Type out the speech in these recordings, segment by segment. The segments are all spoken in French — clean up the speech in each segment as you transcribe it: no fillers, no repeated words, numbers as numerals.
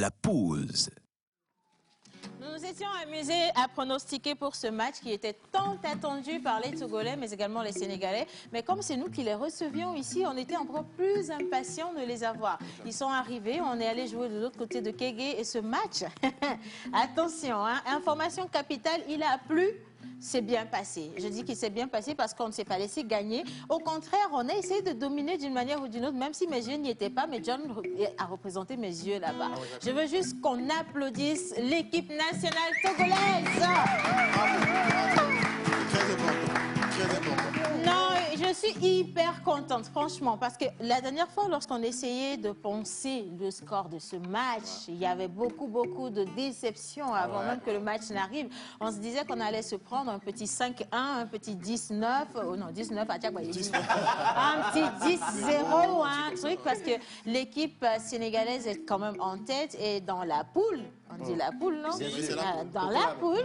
la pause. Nous nous étions amusés à pronostiquer pour ce match qui était tant attendu par les Togolais, mais également les Sénégalais. Mais comme c'est nous qui les recevions ici, on était encore plus impatients de les avoir. Ils sont arrivés, on est allé jouer de l'autre côté de Kégué et ce match, attention, hein, information capitale, il a plu. C'est bien passé. Je dis qu'il s'est bien passé parce qu'on ne s'est pas laissé gagner. Au contraire, on a essayé de dominer d'une manière ou d'une autre, même si mes yeux n'y étaient pas, mais John a représenté mes yeux là-bas. Je veux juste qu'on applaudisse l'équipe nationale togolaise. Très important. Très important. Non, je suis hyper contente, franchement, parce que la dernière fois, lorsqu'on essayait de penser le score de ce match, il y avait beaucoup de déceptions avant même que le match n'arrive. On se disait qu'on allait se prendre un petit 5-1, un petit 19, oh non, 19, un petit 10-0, un truc, parce que l'équipe sénégalaise est quand même en tête et dans la poule. On dit la poule, non? Dans la poule,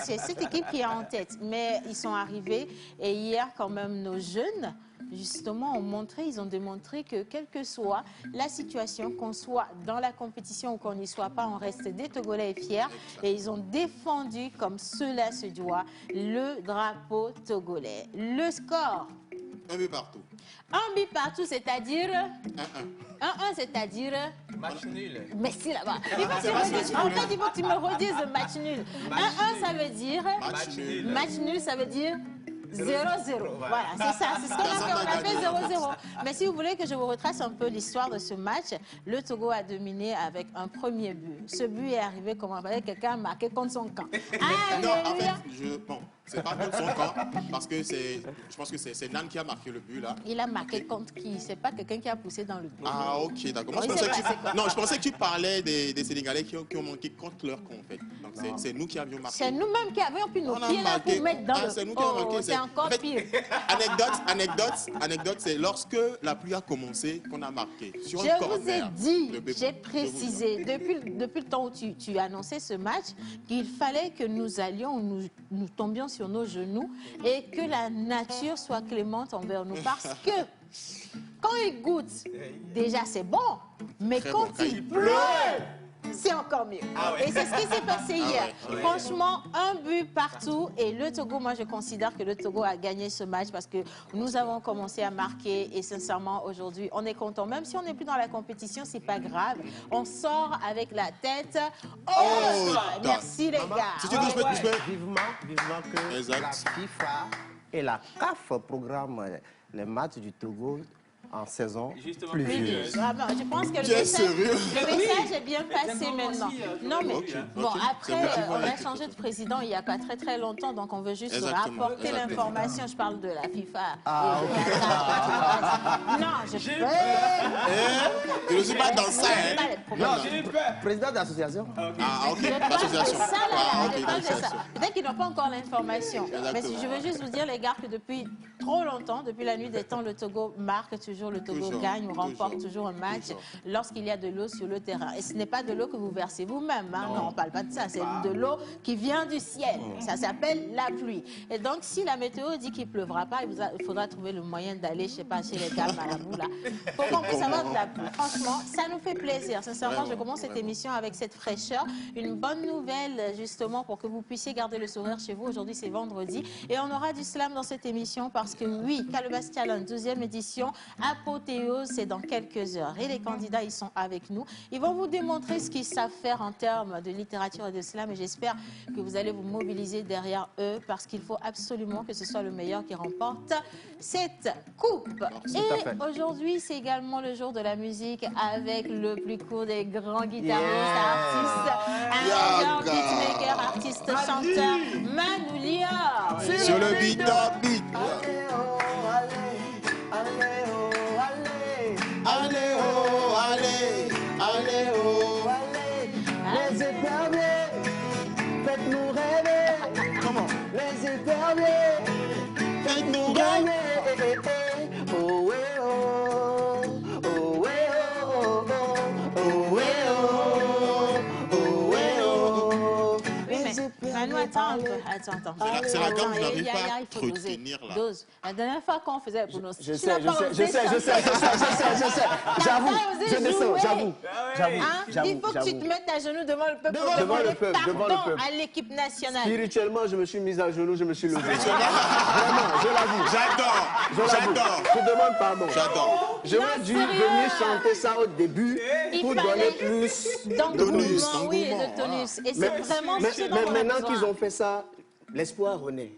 c'est cette équipe qui est en tête. Mais ils sont arrivés et hier, quand même, nos jeunes, justement, ils ont démontré que quelle que soit la situation, qu'on soit dans la compétition ou qu'on n'y soit pas, on reste des Togolais et fiers. Et ils ont défendu, comme cela se doit, le drapeau togolais. Le score? Un but partout. Un but partout, c'est-à-dire 1-1, c'est-à-dire... Match nul. Merci là-bas. Il faut que tu me redises le match nul. 1-1, ça veut dire... Match nul. Match nul, ça veut dire... 0-0. Voilà, c'est ça. C'est ce qu'on appelle 0-0. Mais si vous voulez que je vous retrace un peu l'histoire de ce match, le Togo a dominé avec un premier but. Ce but est arrivé comme quelqu'un a marqué contre son camp. Non, en fait, c'est pas contre son camp, parce que je pense que c'est Nan qui a marqué le but là. Il a marqué contre qui? C'est pas quelqu'un qui a poussé dans le but. Ah, ok, d'accord. Moi, je pensais que tu parlais des Sénégalais qui ont manqué contre leur camp, en fait. Donc, c'est nous qui avions marqué. C'est nous-mêmes qui avions pris nos pieds là pour mettre dans le... C'est nous qui avons marqué. C'est encore pire. Anecdote, c'est lorsque la pluie a commencé qu'on a marqué. Sur un Je vous ai corner. dit, j'ai précisé, depuis le temps où tu annonçais ce match, qu'il fallait que nous tombions sur nos genoux et que la nature soit clémente envers nous. Parce que quand il goûte, déjà c'est bon, mais quand il pleut, c'est encore mieux. Et c'est ce qui s'est passé hier. Franchement, un but partout. Et le Togo, moi, je considère que le Togo a gagné ce match parce que nous avons commencé à marquer. Et sincèrement, aujourd'hui, on est content. Même si on n'est plus dans la compétition, c'est pas grave. On sort avec la tête. Merci, les gars. Si tu veux, je peux... Vivement que la FIFA et la CAF programment les matchs du Togo en saison pluvieuse. Vraiment, je pense que le message est bien passé maintenant. Non, mais bon, après, on a changé de président il n'y a pas très longtemps, donc on veut juste rapporter l'information. Je parle de la FIFA. Non, je ne suis pas dans ça. Non, président de l'association. Ah, ok, l'association. Peut-être qu'ils n'ont pas encore l'information. Mais je veux juste vous dire, les gars, que depuis trop longtemps, depuis la nuit des temps, le Togo marque toujours, le Togo gagne ou remporte toujours un match lorsqu'il y a de l'eau sur le terrain. Et ce n'est pas de l'eau que vous versez vous-même. Hein? Non, on ne parle pas de ça. C'est de l'eau qui vient du ciel. Ça s'appelle la pluie. Et donc, si la météo dit qu'il ne pleuvra pas, il faudra trouver le moyen d'aller, je ne sais pas, chez les gars marabouts là, pour qu'on puisse avoir de la pluie. Franchement, ça nous fait plaisir. Sincèrement, je commence cette émission avec cette fraîcheur. Une bonne nouvelle, justement, pour que vous puissiez garder le sourire chez vous. Aujourd'hui, c'est vendredi. Et on aura du slam dans cette émission parce que oui, Calebasse Challenge, 12e édition, apothéose, c'est dans quelques heures. Et les candidats, ils sont avec nous. Ils vont vous démontrer ce qu'ils savent faire en termes de littérature et de slam. Et j'espère que vous allez vous mobiliser derrière eux parce qu'il faut absolument que ce soit le meilleur qui remporte cette coupe. Et aujourd'hui, c'est également le jour de la musique avec le plus court des grands guitaristes, artistes, beatmaker, artiste, chanteur, Manu Lior. Sur le beat. Les éperviers, faites-nous rêver. Comment? Les éperviers, faites-nous gagner. Oh, ouais, oh, oh, ouais, oh, oh, ouais, oh, oh, ouais, oh. Oui, mais Manu, attends, un peu. Attends. C'est la gamme, je n'arrive pas à il faut doser. retenir là. Dose. La dernière fois qu'on faisait pour nos... Je sais. J'avoue, je descends, j'avoue. Il faut que tu te mettes à genoux devant le peuple. Devant le peuple. À l'équipe nationale. Spirituellement, je me suis mise à genoux, je me suis levé. Vraiment, je l'avoue. J'adore. Je demande pardon. J'adore. J'aurais dû venir chanter ça au début pour donner plus d'engouement. Oui, et de tonus. Et c'est vraiment ce dont on a besoin. Maintenant qu'ils ont fait ça, l'espoir renaît.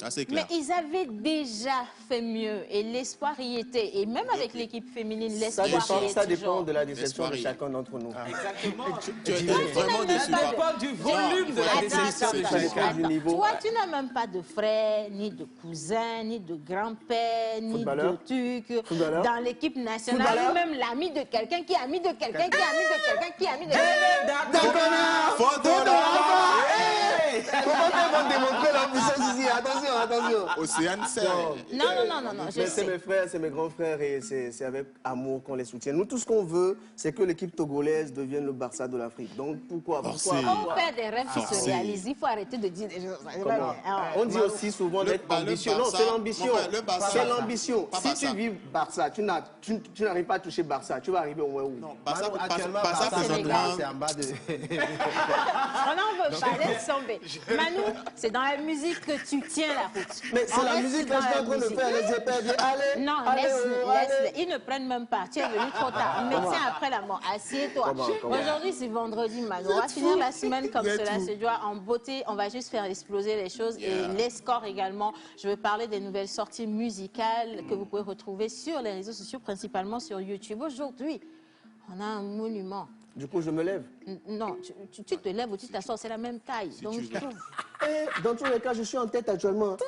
Ah, c'est clair. Mais ils avaient déjà fait mieux et l'espoir y était. Et même avec l'équipe féminine, l'espoir y est. Ça dépend de la déception de chacun d'entre nous. Exactement. Tu es vraiment déçu. Ça dépend du volume de la déception de chacun. Toi, tu n'as même pas de frère, ni de cousin, ni de grand-père, ni de truc. Dans l'équipe nationale, ou même l'ami de quelqu'un qui est ami de quelqu'un qui est ami de quelqu'un qui est ami de quelqu'un. Comment démontrer la puissance ici? Attention. Océane Serre. Non. C'est mes frères, c'est mes grands frères et c'est avec amour qu'on les soutient. Nous, tout ce qu'on veut, c'est que l'équipe togolaise devienne le Barça de l'Afrique. Donc pourquoi On fait des rêves qui se réalisent. Il faut arrêter de dire des choses. On dit aussi souvent d'être ambitieux. Non, c'est l'ambition. C'est l'ambition. Si tu vis Barça, tu n'arrives pas à toucher Barça, tu vas arriver au moins où? Non, Barça, c'est en bas de... On n'en veut pas, laisse tomber. Manu, c'est dans la musique que tu tiens la route. Mais c'est la musique que je suis en train de faire, les épées. Allez. Non, laisse-les. Ils ne prennent même pas. Tu es venu trop tard. Médecin après la mort, assieds-toi. Aujourd'hui, c'est vendredi, Manu. On va finir la semaine comme cela se doit, en beauté. On va juste faire exploser les choses et les scores également. Je veux parler des nouvelles sorties musicales que vous pouvez retrouver sur les réseaux sociaux, principalement sur YouTube. Aujourd'hui, on a un monument. Du coup, je me lève. Non, tu te lèves ou tu t'assois, c'est la même taille. Si donc, dans tous les cas, je suis en tête actuellement.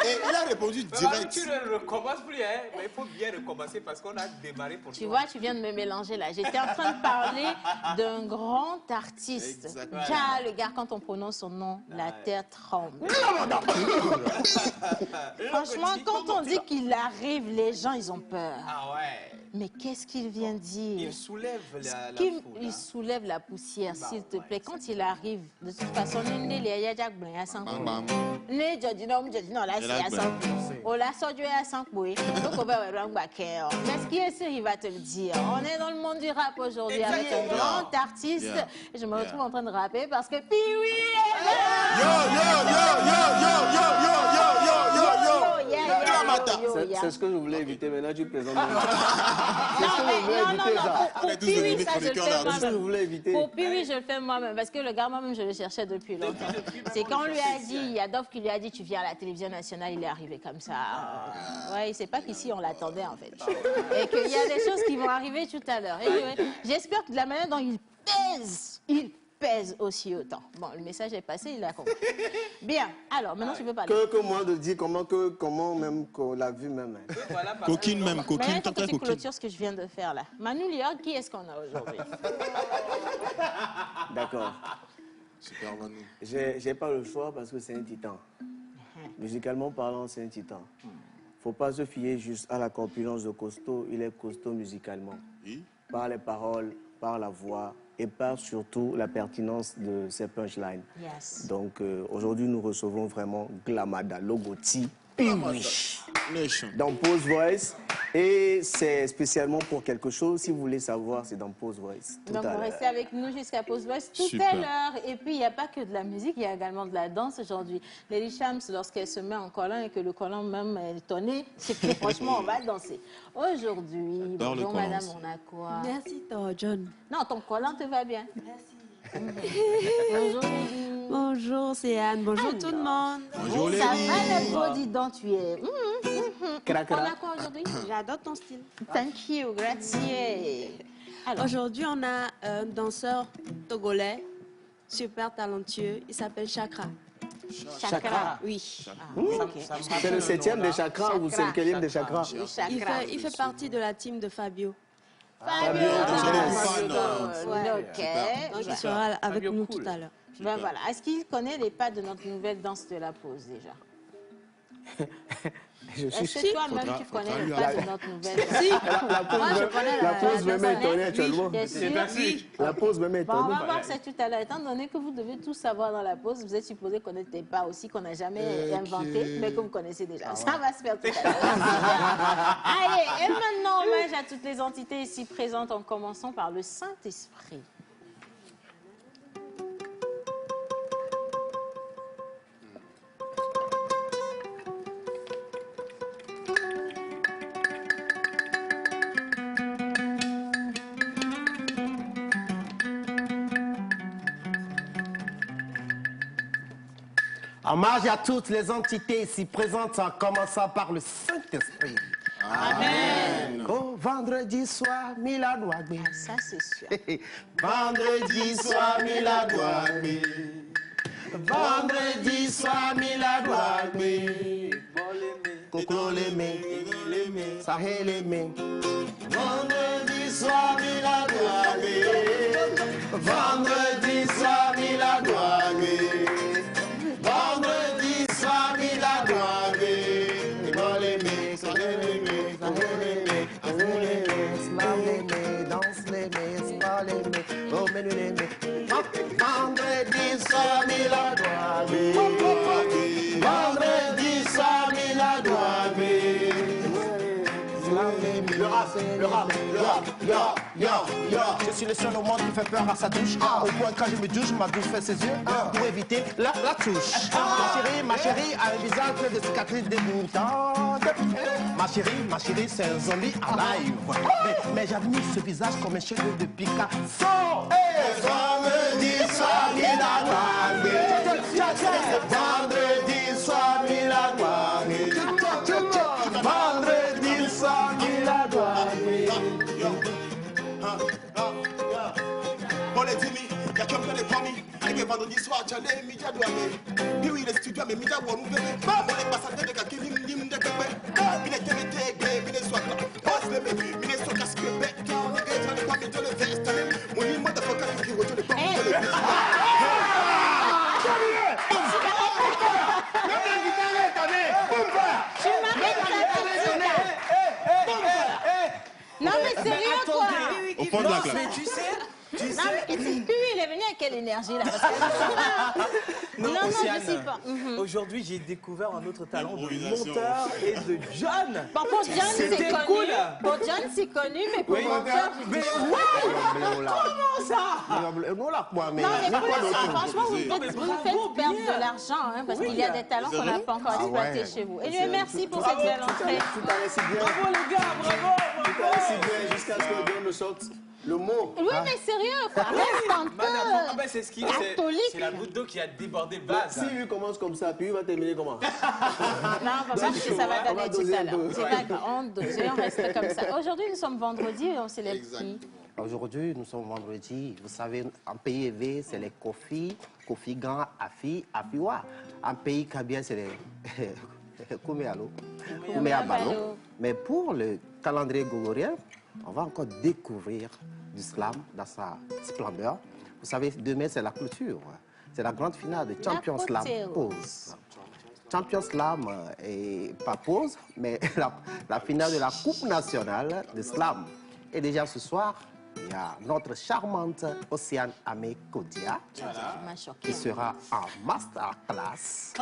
Et il a répondu direct. Tu ne recommences plus, hein, mais il faut bien recommencer parce qu'on a démarré pour toi. Tu vois, tu viens de me mélanger là. J'étais en train de parler d'un grand artiste. Exactement. Ja, le gars, quand on prononce son nom, la terre tremble. Franchement, quand on dit qu'il arrive, les gens, ils ont peur. Ah ouais. Mais qu'est-ce qu'il vient dire? Il soulève la Il foule. soulève la poussière, s'il te plaît. Quand il arrive, de toute façon, là, c'est mais ce qui est sûr, il va te le dire. On est dans le monde du rap aujourd'hui avec un grand artiste. Et je me retrouve en train de rapper parce que Pee-wee est là. C'est ce que je voulais éviter. Maintenant, tu présentes. Non, pour Pee-wee, ça, je le fais moi-même. Pour Pee-wee, je le fais moi-même. Parce que le gars, moi-même, je le cherchais depuis longtemps. C'est quand on lui a dit, il y a Dove qui lui a dit, tu viens à la télévision nationale, il est arrivé comme ça. Ouais, il sait pas qu'ici, on l'attendait, en fait. Et qu'il y a des choses qui vont arriver tout à l'heure. J'espère que de la manière dont il pèse aussi autant. Bon, le message est passé, il a compris. Bien, alors, maintenant, tu peux parler. Que moi de dire comment même qu'on l'a vu même. Coquine même, coquine, maintenant, tant tu clôtures ce que je viens de faire là. Manu Lior, qui est-ce qu'on a aujourd'hui? D'accord. Super Manu. J'ai pas le choix parce que c'est un titan. Musicalement parlant, c'est un titan. Faut pas se fier juste à la corpulence de costaud, il est costaud musicalement. Oui. Par les paroles, par la voix et par surtout la pertinence de ses punchlines. Yes. Donc aujourd'hui, nous recevons vraiment Glamada, Logoti, Pee-wee dans Pose Voice. Et c'est spécialement pour quelque chose, si vous voulez savoir, c'est dans Pose Voice. Donc vous restez avec nous jusqu'à Pose Voice tout à l'heure. Et puis il n'y a pas que de la musique, il y a également de la danse aujourd'hui. Lady Shams, lorsqu'elle se met en collant et que le collant même est étonné, c'est que franchement on va danser. Aujourd'hui, bonjour madame, on a quoi? Merci toi, John. Non, ton collant te va bien. Merci. Bonjour Lady. Bonjour, c'est Anne. Bonjour tout le monde. Bonjour Ça Lady. va le beau, dis donc, tu es. On a quoi aujourd'hui? J'adore ton style. Thank you, grazie. Aujourd'hui, on a un danseur togolais, super talentueux. Il s'appelle Chakra. Chakra. Oui. C'est le 7e des chakras ou c'est le quatrième des chakras? Il fait partie de la team de Fabio. Fabio. Ok. Donc il sera avec nous tout à l'heure. Ben voilà. Est-ce qu'il connaît les pas de notre nouvelle danse de la pause déjà? Est-ce que toi-même, tu connais le pas de notre nouvelle? Si. Moi, je connais La pause me met étonné actuellement. La pause me met Bon, on étonné. va voir ça tout à l'heure. Étant donné que vous devez tout savoir dans la pause, vous êtes supposé connaître des pas aussi qu'on n'a jamais inventé, mais que vous connaissez déjà. Ça va se faire tout à l'heure. Allez, et maintenant, hommage à toutes les entités ici présentes, en commençant par le Saint-Esprit. Hommage à toutes les entités ici présentes, en commençant par le Saint-Esprit. Amen. Oh, vendredi soir, Miladouagbe. Ah, ça, c'est sûr. Vendredi soir, Miladouagbe. Vendredi soir, Miladouagbe. Kokolo l'aimer, Sahel l'aimer. Vendredi soir, Miladouagbe. Vendredi soir, Miladouagbe. Vendredi soir, Miladouagbe. Kokolo l'aimer, Sahel l'aimer, Sahel l'aimer, Sahel l'aimer, slam l'aimer, danse l'aimer, spa l'aimer, oh mais nous l'aimer. Vendredi soir, Miladouagbe. Vendredi soir, Miladouagbe. Le rap, je suis le seul au monde qui fait peur à sa touche. Au point quand je me douche, ma douche fait ses yeux pour éviter la touche. Ma chérie a un visage plein de cicatrices dégoûtantes. Ma chérie, c'est un zombie en live. Mais j'admire ce visage comme un cheveu de Picasso. Vendredi soir, Miladouagbe. Vendredi soir, Miladouagbe. Vendredi soir, Miladouagbe. Bon les demi, y'a comme les familles. Et vendredi soir, tu as les médias douanés. Puis oui, les studios, mais médias ou nous bébé. Pas mon ambassadeur de Kaki, lim de bébé. Mine TVT, mine soit là. Passe le bébé, mine soit casque bébé. On est déjà les familles de le veste. Mon île, moi, de foca, qui roule les familles de le veste. Non, mais sérieux, quoi? Au fond de la classe. Mais tu sais, Non, mais puis il est venu avec quelle énergie, là? Parce que... non, je ne sais pas. Aujourd'hui, j'ai découvert un autre talent de Improvisation. monteur et de John. Bon, pour John, c'est C'était connu. cool. Pour John, c'est connu, mais pour monteur, Mais Comment ça? Non, là, moi, mais. non, mais quoi pour d'autre? franchement, vous Non, mais faites bravo, perdre bien. de l'argent, hein, parce qu'il y a des talents qu'on n'a pas encore Ah exploités ouais. chez vous. Et lui, merci pour cette belle entrée. Tout allait si bien. Bravo les gars, bravo, Tout bravo. allait si bien jusqu'à ce que John ne sorte le mot. Oui, mais sérieux, quoi. Reste un Madame, peu c'est ce qui catholique. c'est la goutte d'eau qui a débordé le vase. Si lui commence comme ça, puis il va terminer comment? Non, on va voir si ça va On va donner tout doser à un l'heure. peu. C'est d'accord, on dose et on reste comme ça. Aujourd'hui, nous sommes vendredi et on célèbre qui? Aujourd'hui, nous sommes vendredi. Vous savez, en pays élevé, c'est les Kofi, Kofigan, Afi, Afiwa. En pays kabien, c'est les Kouméalo, Kouméabalo. Mais pour le calendrier grégorien, on va encore découvrir l'islam dans sa splendeur. Vous savez, demain, c'est la clôture. C'est la grande finale de Champions Slam Pause. Champions Slam et pas pause, mais la finale de la Coupe nationale de Slam. Et déjà ce soir, il y a notre charmante Océane Amé Kodia Tu m'as choqué. qui sera en masterclass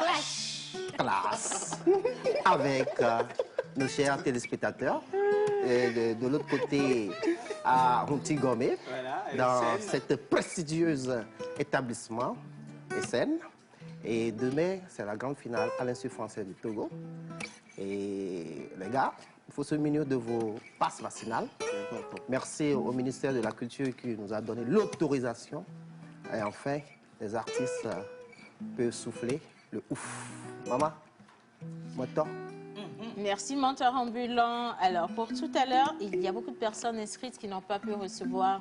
avec nos chers téléspectateurs. Et de l'autre côté, à Rontigomé, Voilà, dans SN. cet prestigieux établissement, SN. Et demain, c'est la grande finale à l'Institut français du Togo. Et les gars, il faut se munir de vos passes vaccinales. Merci au ministère de la Culture qui nous a donné l'autorisation. Et enfin, les artistes peuvent souffler le ouf. Maman, moi, toi. Merci, menteur ambulant. Alors, pour tout à l'heure, il y a beaucoup de personnes inscrites qui n'ont pas pu recevoir,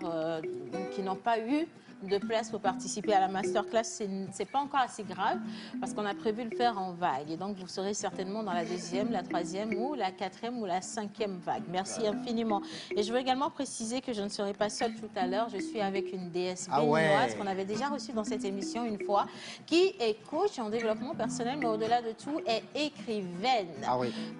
qui n'ont pas eu de place pour participer à la masterclass, c'est pas encore assez grave parce qu'on a prévu le faire en vague. Et donc, vous serez certainement dans la deuxième, la troisième ou la quatrième ou la cinquième vague. Merci infiniment. Et je veux également préciser que je ne serai pas seule tout à l'heure. Je suis avec une déesse béninoise qu'on avait déjà reçue dans cette émission une fois, qui est coach en développement personnel, mais au-delà de tout, est écrivaine.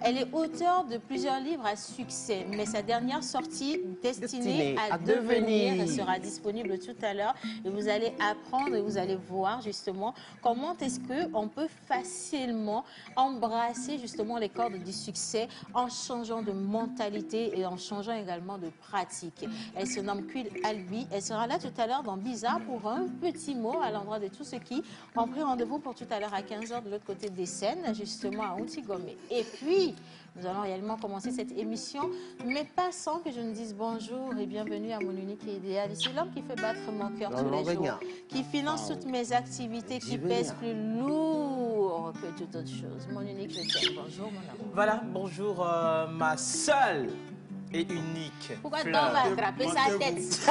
Elle est auteure de plusieurs livres à succès, mais sa dernière sortie, Destinée à devenir, elle sera disponible tout à l'heure. Et vous allez apprendre et vous allez voir justement comment est-ce qu'on peut facilement embrasser justement les cordes du succès en changeant de mentalité et en changeant également de pratique. Elle se nomme Queen Albi. Elle sera là tout à l'heure dans Bizarre pour un petit mot à l'endroit de tous ceux qui ont pris rendez-vous pour tout à l'heure à 15h de l'autre côté des scènes, justement à Ontigomé. Et puis, nous allons réellement commencer cette émission, mais pas sans que je ne dise bonjour et bienvenue à mon unique et idéal. C'est l'homme qui fait battre mon cœur tous les jours, qui finance toutes mes activités, qui pèse plus lourd que toute autre chose. Mon unique, je t'aime. Bonjour, mon amour. Voilà, bonjour, ma seule et unique. Pourquoi tu vas attraper sa tête?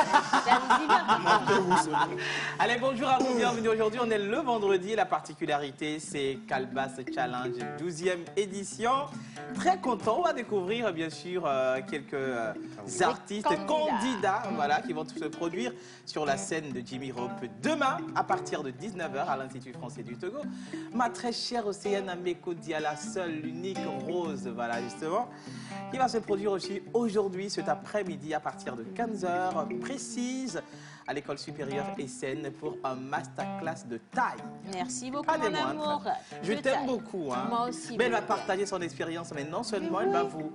Allez, bonjour à vous, bienvenue. Aujourd'hui, on est le vendredi. La particularité, c'est Calebasse Challenge 12e édition. Très content, on va découvrir bien sûr quelques artistes, candidats voilà, qui vont se produire sur la scène de Jimmy Hope demain à partir de 19h à l'Institut français du Togo. Ma très chère Océane Ameko Diala, seule, l'unique Rose, voilà justement, qui va se produire aussi aujourd'hui, cet après-midi, à partir de 15h précise, à l'École supérieure Essen pour un masterclass de taille. Merci beaucoup, mon amour. Je t'aime beaucoup. Hein. Moi aussi. Mais elle va partager son expérience, mais non seulement elle va vous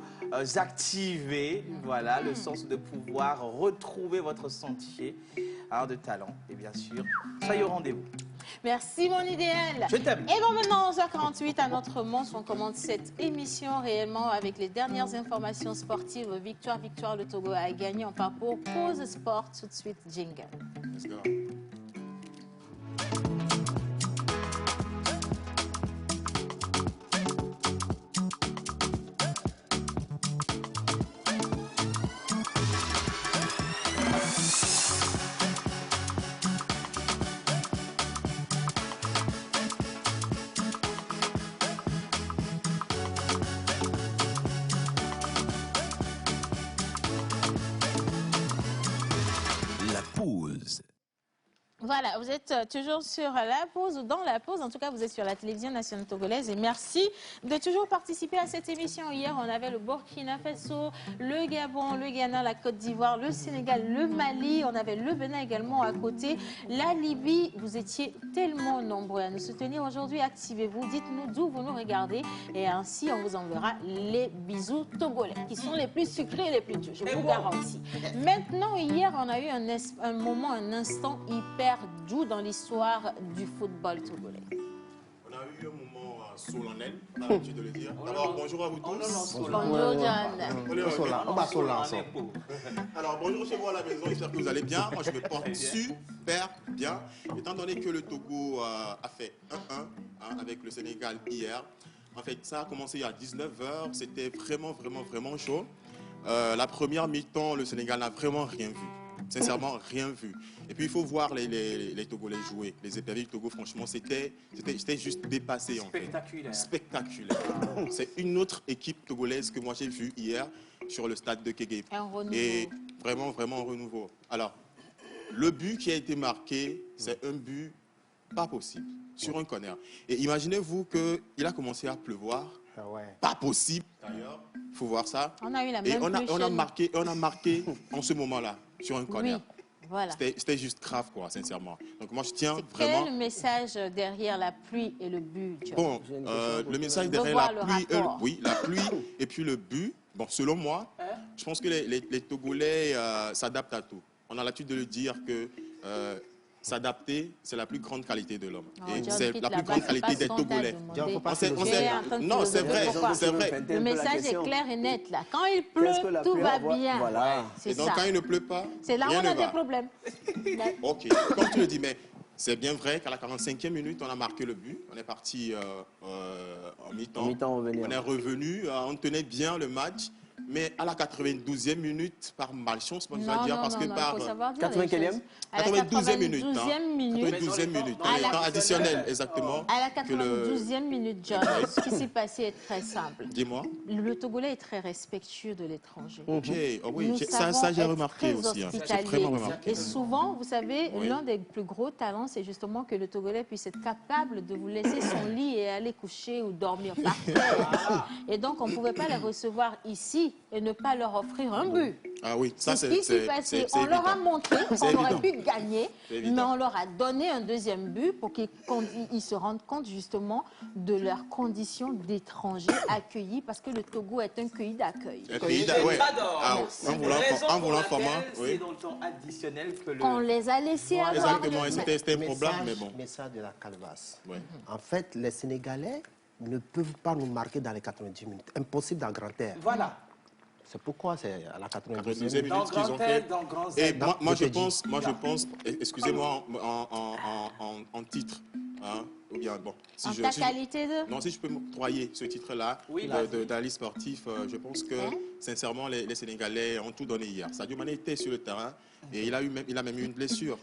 activer voilà, le sens de pouvoir retrouver votre sentier de talent. Et bien sûr, soyez au rendez-vous. Merci, mon idéal. Je t'aime. Et bon, maintenant, 11h48, à notre monstre, on commence cette émission réellement avec les dernières informations sportives. Victoire, le Togo a gagné. On part pour pause sport. Tout de suite, jingle. Let's go. Voilà, vous êtes toujours sur la pause ou dans la pause. En tout cas, vous êtes sur la télévision nationale togolaise. Et merci de toujours participer à cette émission. Hier, on avait le Burkina Faso, le Gabon, le Ghana, la Côte d'Ivoire, le Sénégal, le Mali. On avait le Bénin également à côté. La Libye, vous étiez tellement nombreux à nous soutenir aujourd'hui. Activez-vous, dites-nous d'où vous nous regardez. Et ainsi, on vous enverra les bisous togolais, qui sont les plus sucrés et les plus doux, je vous garantis. Maintenant, hier, on a eu un moment, un instant hyper doux dans l'histoire du football togolais. On a eu un moment solennel, on a l'habitude de le dire. Alors, bonjour à vous tous. Bonjour, John. Alors, bonjour chez vous à la maison, j'espère que vous allez bien. Moi, je me porte super bien. Étant donné que le Togo a fait 1-1 avec le Sénégal hier, en fait, ça a commencé à 19h. C'était vraiment chaud. La première mi-temps, le Sénégal n'a vraiment rien vu. Sincèrement, rien vu. Et puis, il faut voir les Togolais jouer. Les éperviers du Togo, franchement, c'était juste dépassé. Spectaculaire. Spectaculaire. C'est une autre équipe togolaise que moi, j'ai vue hier sur le stade de Kégué. Un renouveau. Et vraiment un renouveau. Alors, le but qui a été marqué, c'est un but pas possible, sur un corner. Et imaginez-vous qu'il a commencé à pleuvoir. Pas possible, d'ailleurs. Il faut voir ça. On a eu la et même on a marqué en ce moment-là, sur un corner. Oui, voilà. C'était juste grave, quoi, sincèrement. Donc moi, je tiens vraiment... Quel est le message derrière la pluie et le but, John? Bon, le message derrière la pluie, la pluie et puis le but, bon, selon moi, je pense que les Togolais s'adaptent à tout. On a l'habitude de le dire que s'adapter, c'est la plus grande qualité de l'homme. Et c'est la plus grande qualité des Togolais. Non, c'est vrai, c'est vrai. Le message est clair et net, là. Quand il pleut, tout va bien. Voilà. Et donc, quand il ne pleut pas, c'est là où on a des problèmes. Ok, comme tu le dis, mais c'est bien vrai qu'à la 45e minute, on a marqué le but. On est parti en mi-temps. On est revenu, on tenait bien le match. mais à la 92e minute, par malchance, moi je dois Non, dire, non, parce non, que non, par... il faut savoir dire les 80e? choses. À la 92e minute. 92e minute. 92e minute. Dans Dans les les temps temps additionnels, exactement. À la que le- 92e minute, John, ce qui s'est passé est très simple. Dis-moi. Le Togolais est très respectueux de l'étranger. Ok, oh oui, Nous ça savons j'ai être remarqué très aussi. Hein. J'ai hospitaliers. vraiment remarqué. Et souvent, vous savez, Oui. l'un des plus gros talents, c'est justement que le Togolais puisse être capable de vous laisser son lit et aller coucher ou dormir par terre. Et donc, on ne pouvait pas les recevoir ici et ne pas leur offrir un but. Ah oui, ça C'est ce qui s'est passé. On leur a montré qu'on aurait pu gagner, mais on leur a donné un deuxième but pour qu'ils se rendent compte justement de leurs conditions d'étrangers accueillis, parce que le Togo est un pays d'accueil. Un pays d'accueil. J'adore. Ah, en voulant C'est oui. dans le temps additionnel que le... On les a laissés avoir. Exactement, et c'était un problème, mais bon. Message de la calebasse. Ouais. En fait, les Sénégalais ne peuvent pas nous marquer dans les 90 minutes. Impossible dans Grand Air. Voilà. C'est pourquoi c'est à la 92e 92e minute. Dans minute qu'ils Grand ont fait. Air, dans Grand Z. Et moi je je te pense, excusez-moi, en titre, hein, ou bien, bon, En ta qualité de... non, si je peux m'octroyer ce titre-là Oui, d'analyse sportif, je pense que, sincèrement, les Sénégalais ont tout donné hier. Sadio Mané était sur le terrain et il a même eu une blessure.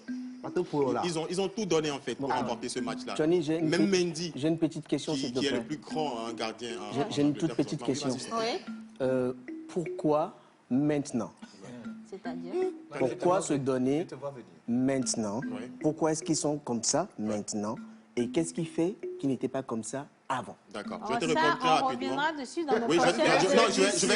Ils ont tout donné, en fait, pour remporter ce match-là. Johnny, Même Mendy, j'ai une petite question, s'il te qui est plaît. le plus grand gardien. J'ai une toute petite question. Oui, Pourquoi maintenant? c'est-à-dire... Pourquoi se donner maintenant? Oui. Pourquoi est-ce qu'ils sont comme ça maintenant? Et qu'est-ce qui fait qu'ils n'étaient pas comme ça avant? D'accord. Je Oh, vais te ça, répondre très on rapidement. reviendra dessus dans nos Oui, prochaines je vais essayer de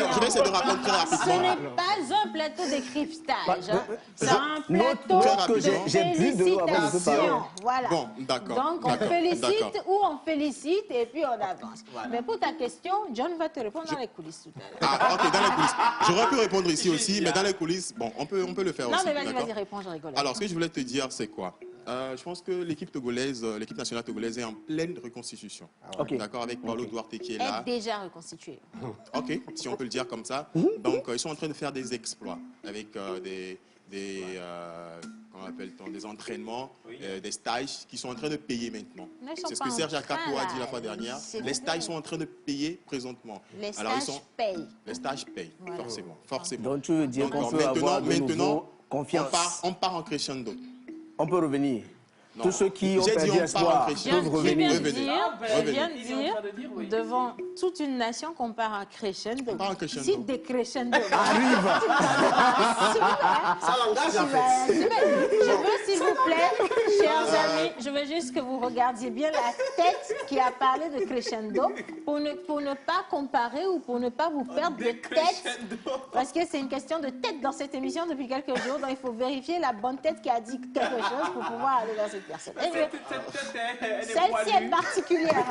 répondre très Ce rapidement. n'est pas un plateau de cryptage, hein. C'est un Note plateau que de j'ai bu de l'eau avant de te parler. félicitations. Voilà. Bon, d'accord. Donc, on d'accord, félicite d'accord. ou on félicite et puis on avance. Mais pour ta question, John va te répondre dans les coulisses tout à l'heure. Ah, ok, dans les coulisses. J'aurais pu répondre ici aussi, mais dans les coulisses, bon, on peut le faire Non, aussi. mais vas-y, d'accord. vas-y, réponds, je rigole. Alors, ce que je voulais te dire, c'est quoi? Je pense que l'équipe togolaise, l'équipe nationale togolaise est en pleine reconstitution. Ok. D'accord, avec Paulo Duarte qui est Est là. déjà reconstitué. Ok, si on peut le dire comme ça. Donc, ils sont en train de faire des exploits avec comment appelle-t-on, des entraînements, des stages qui sont en train de payer maintenant. Non, ils sont C'est ce pas que en Serge train, Akapo a dit là. la fois dernière. C'est Les vrai. stages sont en train de payer présentement. Les Alors, stages payent. les stages payent, Voilà. forcément. Donc tu veux dire qu'on Donc, peut avoir de nouveau confiance? on part en crescendo. On peut revenir. Non. Tous ceux qui ont J'ai dit perdu on part espoir en crescendo. peuvent Tu revenir. viens de Revenez. dire, Revenez. tu viens de Il est en train de dire, oui. devant toute une nation qu'on part en crescendo. On part en crescendo. Si décrescendo. Arrive. Ça l'engage en fait. Je veux, s'il vous plaît, chers amis, je veux juste que vous regardiez bien la tête qui a parlé de crescendo pour ne pas comparer ou pour ne pas vous perdre de tête. Parce que c'est une question de tête dans cette émission depuis quelques jours. Donc il faut vérifier la bonne tête qui a dit quelque chose pour pouvoir aller dans cette personne. Celle-ci est particulière.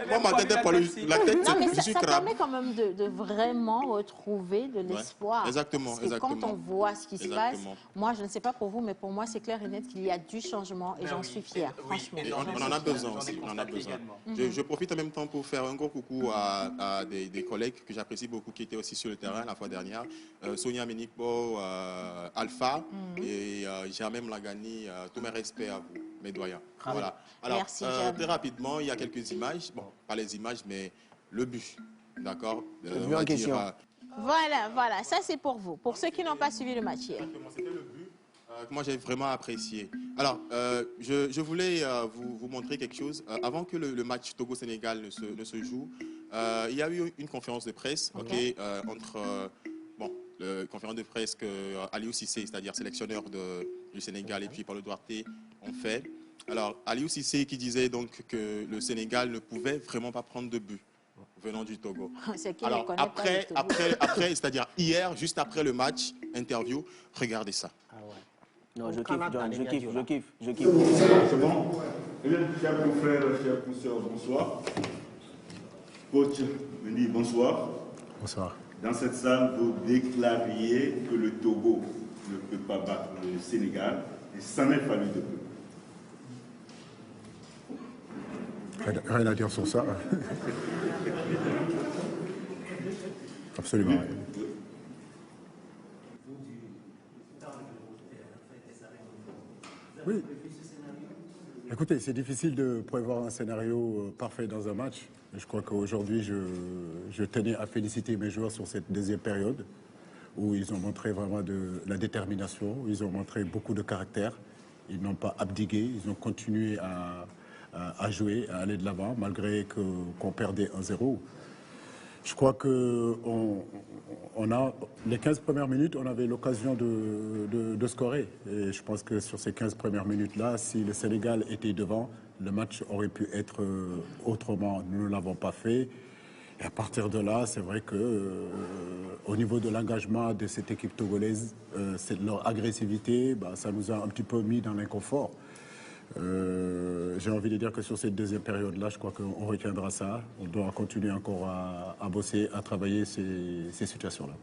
Moi, ma tête est pas la tête, Non, mais je suis ça crabe. permet quand même de vraiment retrouver de l'espoir. exactement, Parce que exactement. quand on voit ce qui se passe, Exactement. moi, je ne sais pas pour vous, mais pour moi, c'est clair et net qu'il y a du changement et j'en suis fière, franchement. Et on en a besoin aussi, on en a besoin. Je profite en même temps pour faire un gros coucou à des collègues que j'apprécie beaucoup qui étaient aussi sur le terrain la fois dernière. Sonia Ménico, Alpha et Germaine Mlagani, tous mes respects à vous, mes doyens. Voilà. Alors, Merci, Germaine. très rapidement, il y a quelques images, bon, pas les images, mais le but, d'accord. Le but en question. Voilà, ça c'est pour vous, pour ceux qui n'ont pas suivi le match hier. C'était le but que moi j'ai vraiment apprécié. Alors, je voulais vous montrer quelque chose. Avant que le match Togo-Sénégal ne se joue, il y a eu une conférence de presse entre la conférence de presse que Aliou Cissé, c'est-à-dire sélectionneur du Sénégal, et puis Paulo Duarte ont fait. Alors, Aliou Cissé qui disait donc que le Sénégal ne pouvait vraiment pas prendre de but venant du Togo. C'est qu'il Alors, ne connaît pas après, c'est-à-dire hier, juste après le match, interview, regardez ça. Non, je kiffe, John, je kiffe. C'est bon. Chers confrères, chers consoeurs, bonsoir. Coach Mendy, bonsoir. Bonsoir. Dans cette salle, vous déclariez que le Togo ne peut pas battre le Sénégal et ça m'est fallu de peu. Rien à dire sur ça. Absolument rien. Oui. Écoutez, c'est difficile de prévoir un scénario parfait dans un match. Je crois qu'aujourd'hui, je tenais à féliciter mes joueurs sur cette deuxième période où ils ont montré vraiment de la détermination, où ils ont montré beaucoup de caractère. Ils n'ont pas abdigué, ils ont continué à jouer, à aller de l'avant, malgré qu'on perdait 1-0. Je crois que les 15 premières minutes, on avait l'occasion de scorer. Et je pense que sur ces 15 premières minutes-là, si le Sénégal était devant, le match aurait pu être autrement. Nous ne l'avons pas fait. Et à partir de là, c'est vrai que au niveau de l'engagement de cette équipe togolaise, leur agressivité, ça nous a un petit peu mis dans l'inconfort. J'ai envie de dire que sur cette deuxième période-là, je crois qu'on retiendra ça. On doit continuer encore à bosser, à travailler ces situations-là.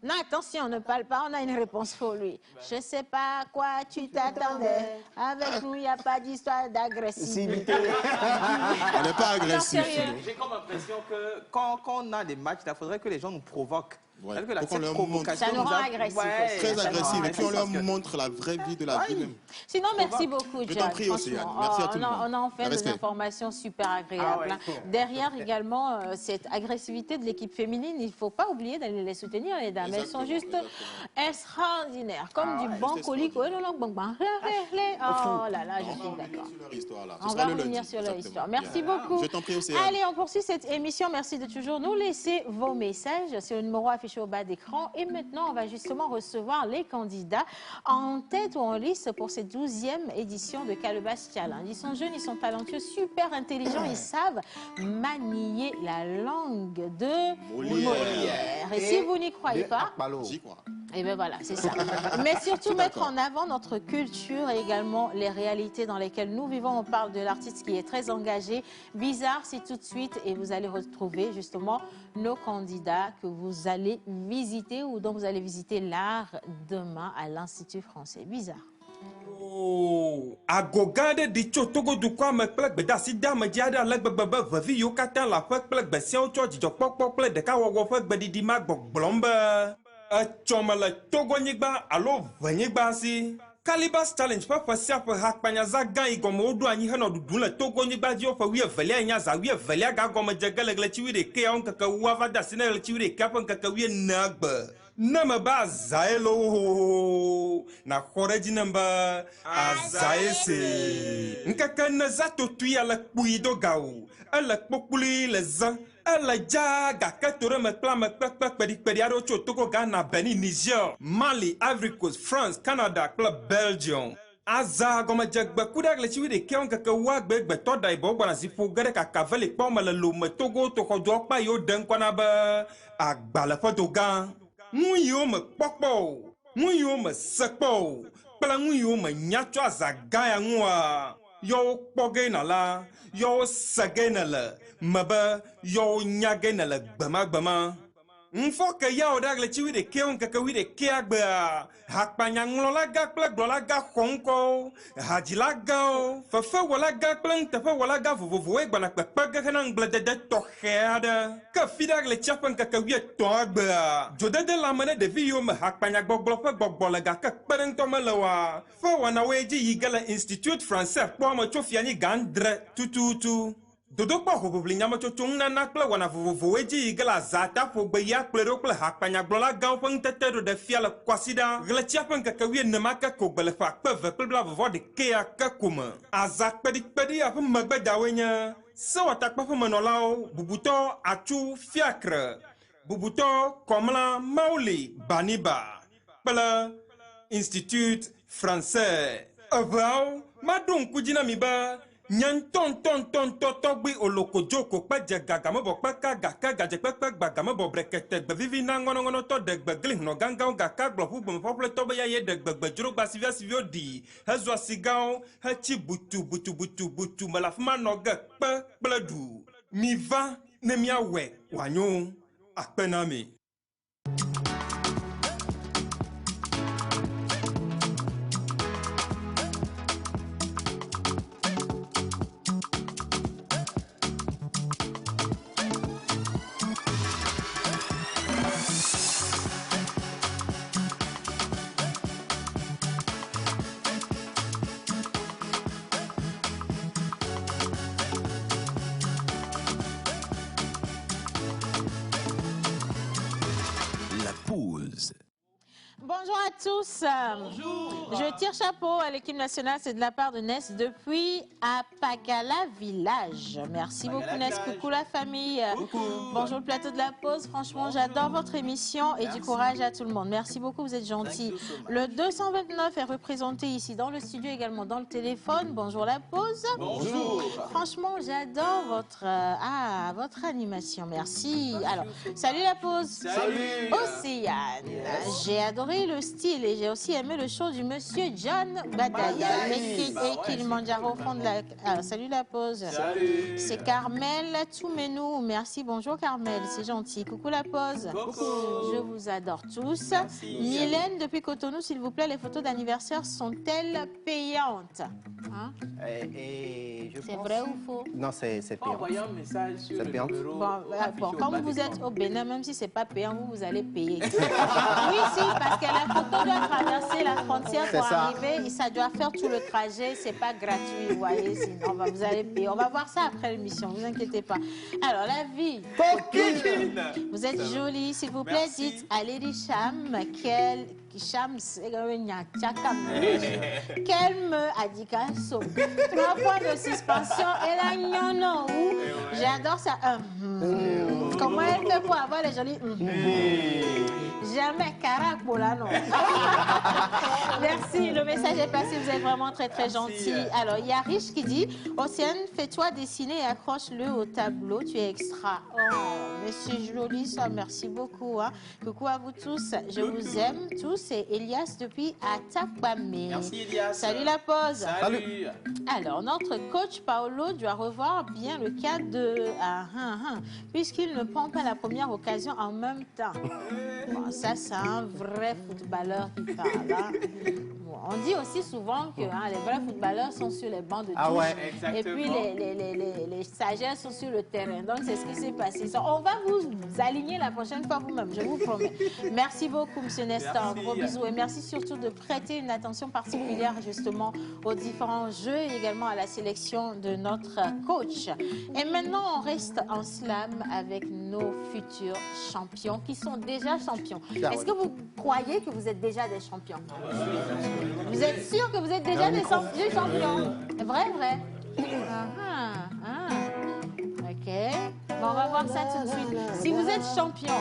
Non, attention, on ne parle pas, on a une réponse pour lui. Je ne sais pas à quoi tu t'attendais. Avec nous, il n'y a pas d'histoire d'agressivité. On n'est pas agressif. J'ai comme l'impression que quand on a des matchs, il faudrait que les gens nous provoquent. Ouais. Que cette provocation ça nous rend agressifs. Ouais, très agressif. Et puis on leur montre la vraie vie de la vie même. Sinon, merci beaucoup, John. Je t'en prie aussi, Anne. Merci à tout le monde. On a en fait des informations super agréables. Derrière également cette agressivité de l'équipe féminine, il ne faut pas oublier d'aller les soutenir, les dames. Elles sont juste extraordinaires. Comme du bon colis. Oh là là, je suis d'accord. On va revenir sur leur histoire. Merci beaucoup. Je t'en prie aussi. Allez, on poursuit cette émission. Merci de toujours nous laisser vos messages sur le numéro affiché au bas d'écran. Et maintenant, on va justement recevoir les candidats en tête ou en lice pour cette 12e édition de Calebasse Challenge. Ils sont jeunes, ils sont talentueux, super intelligents, ils savent manier la langue de Molière. Et si vous n'y croyez pas, j'y crois. et bien voilà, c'est ça. Mais surtout mettre en avant notre culture et également les réalités dans lesquelles nous vivons. On parle de l'artiste qui est très engagé. Bizarre, c'est tout de suite et vous allez retrouver justement nos candidats que vous allez visiter ou dont vous allez visiter l'art demain à l'Institut français. Bizarre. Oh, agogade di chotogo du kwa me kple gbedasi da me dia da le gbegbe vevi yo kata la fe kple gbesiawo tso dzidzɔkpɔkpɔ kple ɖekawɔwɔ ƒe gbeɖiɖi ma gbɔgblɔm be etsɔme le togonyigba alo venyigba si. Calebasse Challenge ƒe ƒe sia ƒe hakpanyaza gã yi gɔme woɖo anyi henɔ ɖuɖum le togonyigba dzi ƒe 12 nya za 12 ga gɔme dze ge le ɣleti 11 ŋkeke wu ava de asi ne ɣleti 11 ƒe ŋkeke 14 gbe. Ne me be azae lo na xɔ ɖe dzi ne be azae se. Ŋkeke ne za totu ya le kpui do ga o. Ele kpokpli le zã. Elle dja gake to ɖe me kple ame kpekpekpeɖikpeɖi aɖewo tso Togo, Ghana, Benin, Niger, Mali, Ivory Coast, France, Canada kple Belgium. Aza gɔmedzegbe ku ɖe ɣleti 11 ŋkeke wu agbe gbetɔ da yibɔ gbɔna zi ƒo ge ɖe kakaveli kpɔ me le lome Togo toxɔdɔwo kpa yiwo ɖe ŋkɔ na be agbaleƒedo gã. Nu yiwo me kpɔkpɔ o, nu yiwo me se kpɔ o, kple nu yiwo me nya tso aza gã ya ŋua. Yɔwo kpɔ ge na la, yɔwo se ge ne le, me be yɔwo nya ge ne le gbemagbema. Ŋfɔ ke yawo ɖe ɣleti 11 ŋkeke 11 gbea, hakpanyaŋlɔla gã kple gblɔla gã xɔŋkɔwo, hadzila gãwo, fefewɔla gã kple nuteƒewɔla gã vovovowoe gbana kpekpe ge hena ŋugbledede tɔxɛ aɖe. Ke fi ɖe ɣletia ƒe ŋkeke 13 gbea, dzodede le ame ne ɖevi yiwo me hakpanyagbɔgblɔ ƒe gbɔgbɔ le gake kpeɖeŋutɔ mele oa. Fewɔnawoe dzi yi ge le Institut Français kpɔ me tso fianyi gã 10 tututu. Dodokpɔ hoʋiʋli nyametsotso ŋunana kple wɔna vovovowoe dzi yi ge le azata ƒogbe ya kplɔe ɖo kple hakpanyagblɔla gãwo ƒe ŋutete ɖo ɖe fia le kɔasi ɖa. Ɣletia ƒe ŋkeke 14 ke ko gbe le ƒe 2,021 ke kome. Aza kpeɖikpeɖi ya ƒe megbedawoe nye sewɔtakpe ƒe menɔlawo, bubutɔ Atsu Fiacre, bubutɔ Kɔmla Mauli Baniba kple Institut Français. Eveawo maɖo ŋku dzi na mi be Nyantɔntɔntɔntɔtɔgbi olokojoko kpe dze gagamebɔ kpeka gake gadzekpekpe gbagamebɔ brekete gbevivi na ŋɔnɔŋɔnɔtɔ de gbegli hnɔ gãgãwo gaka gblɔƒu gbemeƒɔƒletɔ be yaye de gbegbedzrogba siviasiviwo ɖi hezɔ asi gãwo hetsi butu me le afi ma nɔ ge kpe kple ɖu. Mi va ne miawɔe wòanyo akpe na mi. Bonjour à tous. Bonjour. Je tire chapeau à l'équipe nationale, c'est de la part de Ness depuis Apagala Village. Merci beaucoup Ness, coucou la famille. Coucou. Bonjour le plateau de la pause, franchement j'adore votre émission et du courage à tout le monde. Merci beaucoup, vous êtes gentils. Le 229 est représenté ici dans le studio, également dans le téléphone. Bonjour la pause. Bonjour. Franchement j'adore votre animation, merci. Alors, salut la pause. Salut. Océane, j'ai adoré le style et j'ai aussi aimé le show du monsieur John Badaya et Kilimanjaro au fond de la... Ah, salut la pause. Salut. C'est Carmel Toumenou. Merci, bonjour Carmel, c'est gentil. Coucou la pause. Coucou. Je vous adore tous. Merci. Mylène depuis Cotonou, s'il vous plaît, les photos d'anniversaire sont-elles payantes? Hein? C'est vrai ou faux? Non, c'est payant. Envoyez un message sur le numéro. Bon, quand vous êtes au Bénin, même si c'est pas payant, vous allez payer. Oui, si, parce que la photo doit traverser la frontière pour arriver et ça doit faire tout le trajet. C'est pas gratuit, vous voyez. Sinon, vous allez payer. On va voir ça après l'émission, ne vous inquiétez pas. Alors, la vie. Vous êtes jolie, s'il vous plaît. Merci. Dites à Lady Cham qu'elle me a dit qu'elle saute. 3 points de suspension et la gnono. J'adore ça. Comment elle fait pour avoir les jolis jamais carac pour la non. Merci, le message est passé, vous êtes vraiment très très gentil. Alors, il y a Rich qui dit, Océane, fais-toi dessiner et accroche-le au tableau, tu es extra. Oh, mais c'est joli ça, merci beaucoup. Hein. Coucou à vous tous, je vous aime tous. Et Elias depuis Atapamé. Merci Elias. Salut la pause. Salut. Alors, notre coach Paolo doit revoir bien le cas de... puisqu'il ne prend pas la première occasion en même temps. Bon, ça, c'est un vrai footballeur qui parle. Hein. Bon, on dit aussi souvent que les vrais footballeurs sont sur les bancs de touche. Ouais, et puis les stagiaires sont sur le terrain. Donc, c'est ce qui s'est passé. On va vous aligner la prochaine fois vous-même, je vous promets. Merci beaucoup, M. Nestor. Gros bisous. Et merci surtout de prêter une attention particulière justement aux différents jeux et également à la sélection de notre coach. Et maintenant, on reste en slam avec nos futurs champions qui sont déjà champions. Est-ce que vous croyez que vous êtes déjà des champions? Vous êtes sûr que vous êtes déjà des champions? Vrai? Ok. Bon, on va voir ça tout de suite. Si vous êtes champion,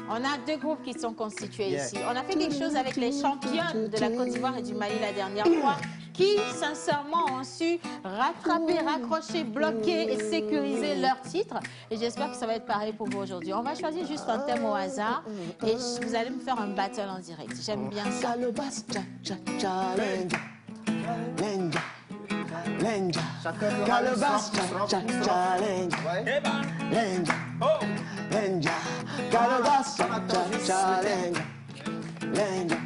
on a 2 groupes qui sont constitués ici. On a fait quelque chose avec les championnes de la Côte d'Ivoire et du Mali la dernière fois, qui, sincèrement, ont su rattraper, raccrocher, bloquer et sécuriser leur titre. Et j'espère que ça va être pareil pour vous aujourd'hui. On va choisir juste un thème au hasard et vous allez me faire un battle en direct. J'aime bien ça. Lenja, Calabas, challenge, Lenja, Calabas, challenge, Lenja,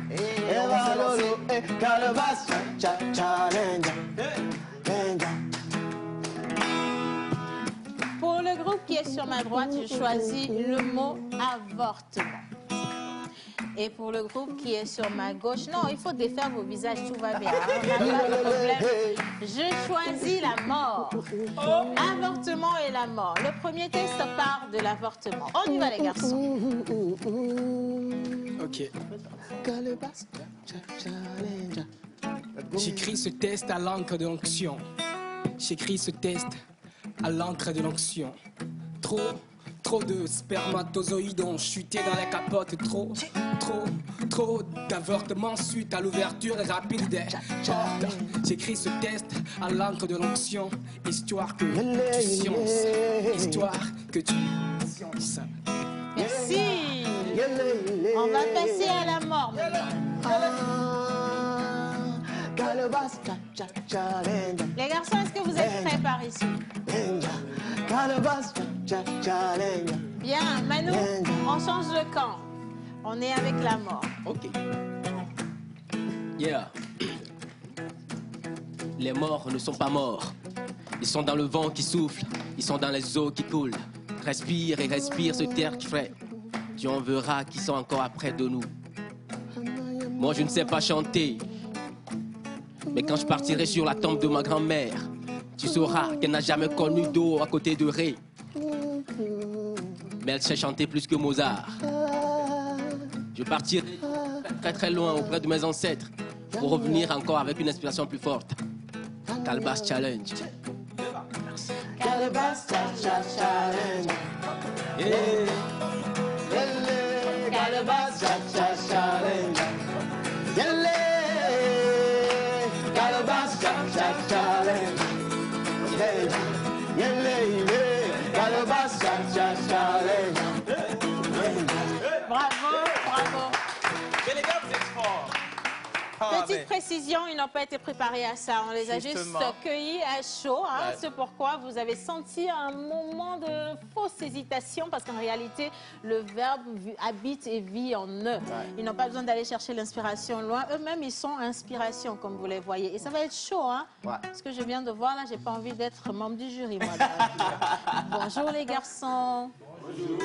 Calabas, challenge, Lenja. Pour le groupe qui est sur ma droite, je choisis le mot avortement. Et pour le groupe qui est sur ma gauche, non, il faut défaire vos visages, tout va bien. On n'a pas de problème. Je choisis la mort. Avortement et la mort. Le premier test part de l'avortement. On y va les garçons. Ok. J'écris ce test à l'encre de l'onction. J'écris ce test à l'encre de l'onction. Trop de spermatozoïdes ont chuté dans la capote. Trop d'avortements suite à l'ouverture rapide des portes. J'écris ce test à l'encre de l'onction, histoire que tu sciences, histoire que tu sciences. Merci. On va passer à la mort maintenant. Les garçons, est-ce que vous êtes prêts par ici? Bien, Manu, on change le camp. On est avec la mort. Ok. Yeah. Les morts ne sont pas morts. Ils sont dans le vent qui souffle. Ils sont dans les eaux qui coulent. Respire et respire ce terre qui ferait. Tu en verras qui sont encore après de nous. Moi, je ne sais pas chanter. Mais quand je partirai sur la tombe de ma grand-mère, tu sauras qu'elle n'a jamais connu d'eau à côté de Ré. Mais elle sait chanter plus que Mozart. Je partirai très très loin auprès de mes ancêtres pour revenir encore avec une inspiration plus forte. Calebasse Challenge. Calebasse Challenge. Yeah. Calebasse Challenge. Yeah. Calebasse Challenge. Bravo, bravo. Mais les gars, vous êtes forts. Petite précision, ils n'ont pas été préparés à ça. On les a juste cueillis à chaud. Hein. C'est pourquoi vous avez senti un moment de fausse hésitation parce qu'en réalité, le verbe habite et vit en eux. Ils n'ont pas besoin d'aller chercher l'inspiration loin. Eux-mêmes, ils sont inspiration, comme vous les voyez. Et ça va être chaud. Hein. Ce que je viens de voir là, j'ai pas envie d'être membre du jury, moi. Bonjour les garçons. Bonjour.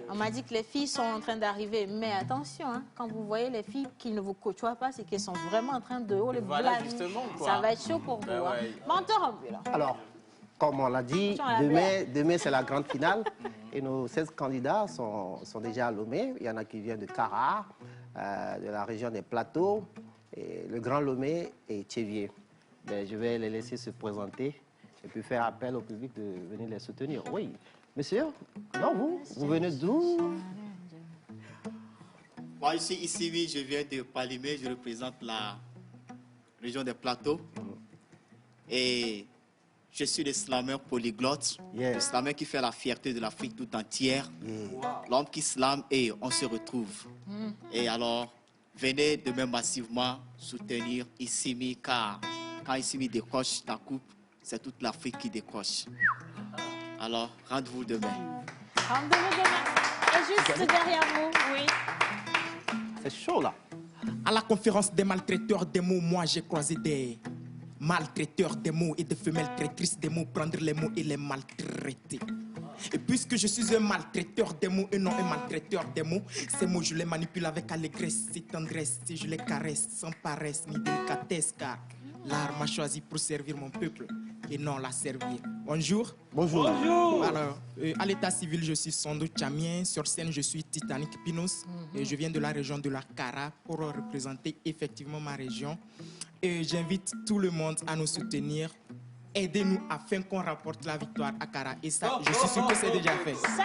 On m'a dit que les filles sont en train d'arriver, mais attention, hein, quand vous voyez les filles qui ne vous côtoient pas, c'est qu'elles sont vraiment en train de haut les voilà, justement, quoi. Ça va être chaud pour vous. Hein. Menteur, là. Alors, comme on l'a dit, demain c'est la grande finale et nos 16 candidats sont déjà à Lomé. Il y en a qui viennent de Kara, de la région des Plateaux, et le Grand Lomé et Tchévier. Ben, je vais les laisser se présenter et puis faire appel au public de venir les soutenir. Oui. Monsieur, non, vous venez d'où? Moi, je suis ici, oui, je viens de Palimé, je représente la région des Plateaux. Et je suis le slameur polyglotte, le slameur qui fait la fierté de l'Afrique tout entière. L'homme qui slame et on se retrouve. Et alors, venez demain massivement soutenir Issimi, car quand Issimi décoche ta coupe, c'est toute l'Afrique qui décoche. Alors, rendez-vous demain. Rendez-vous demain. Et juste derrière vous, oui. C'est chaud, là. À la conférence des maltraiteurs des mots, moi, j'ai croisé des maltraiteurs des mots et des femelles traîtrices des mots, prendre les mots et les maltraiter. Et puisque je suis un maltraiteur des mots et non un maltraiteur des mots, ces mots, je les manipule avec allégresse et tendresse. Et je les caresse sans paresse ni délicatesse, car l'art m'a choisi pour servir mon peuple et non la servir. Bonjour. Bonjour. Bonjour. Alors, à l'état civil, je suis Sondo Tchamien. Sur scène, je suis Titanic Pinos. Et je viens de la région de la Kara pour représenter effectivement ma région. Et j'invite tout le monde à nous soutenir. Aidez-nous afin qu'on rapporte la victoire à Kara. Et ça, je suis sûr que c'est déjà fait. Ça,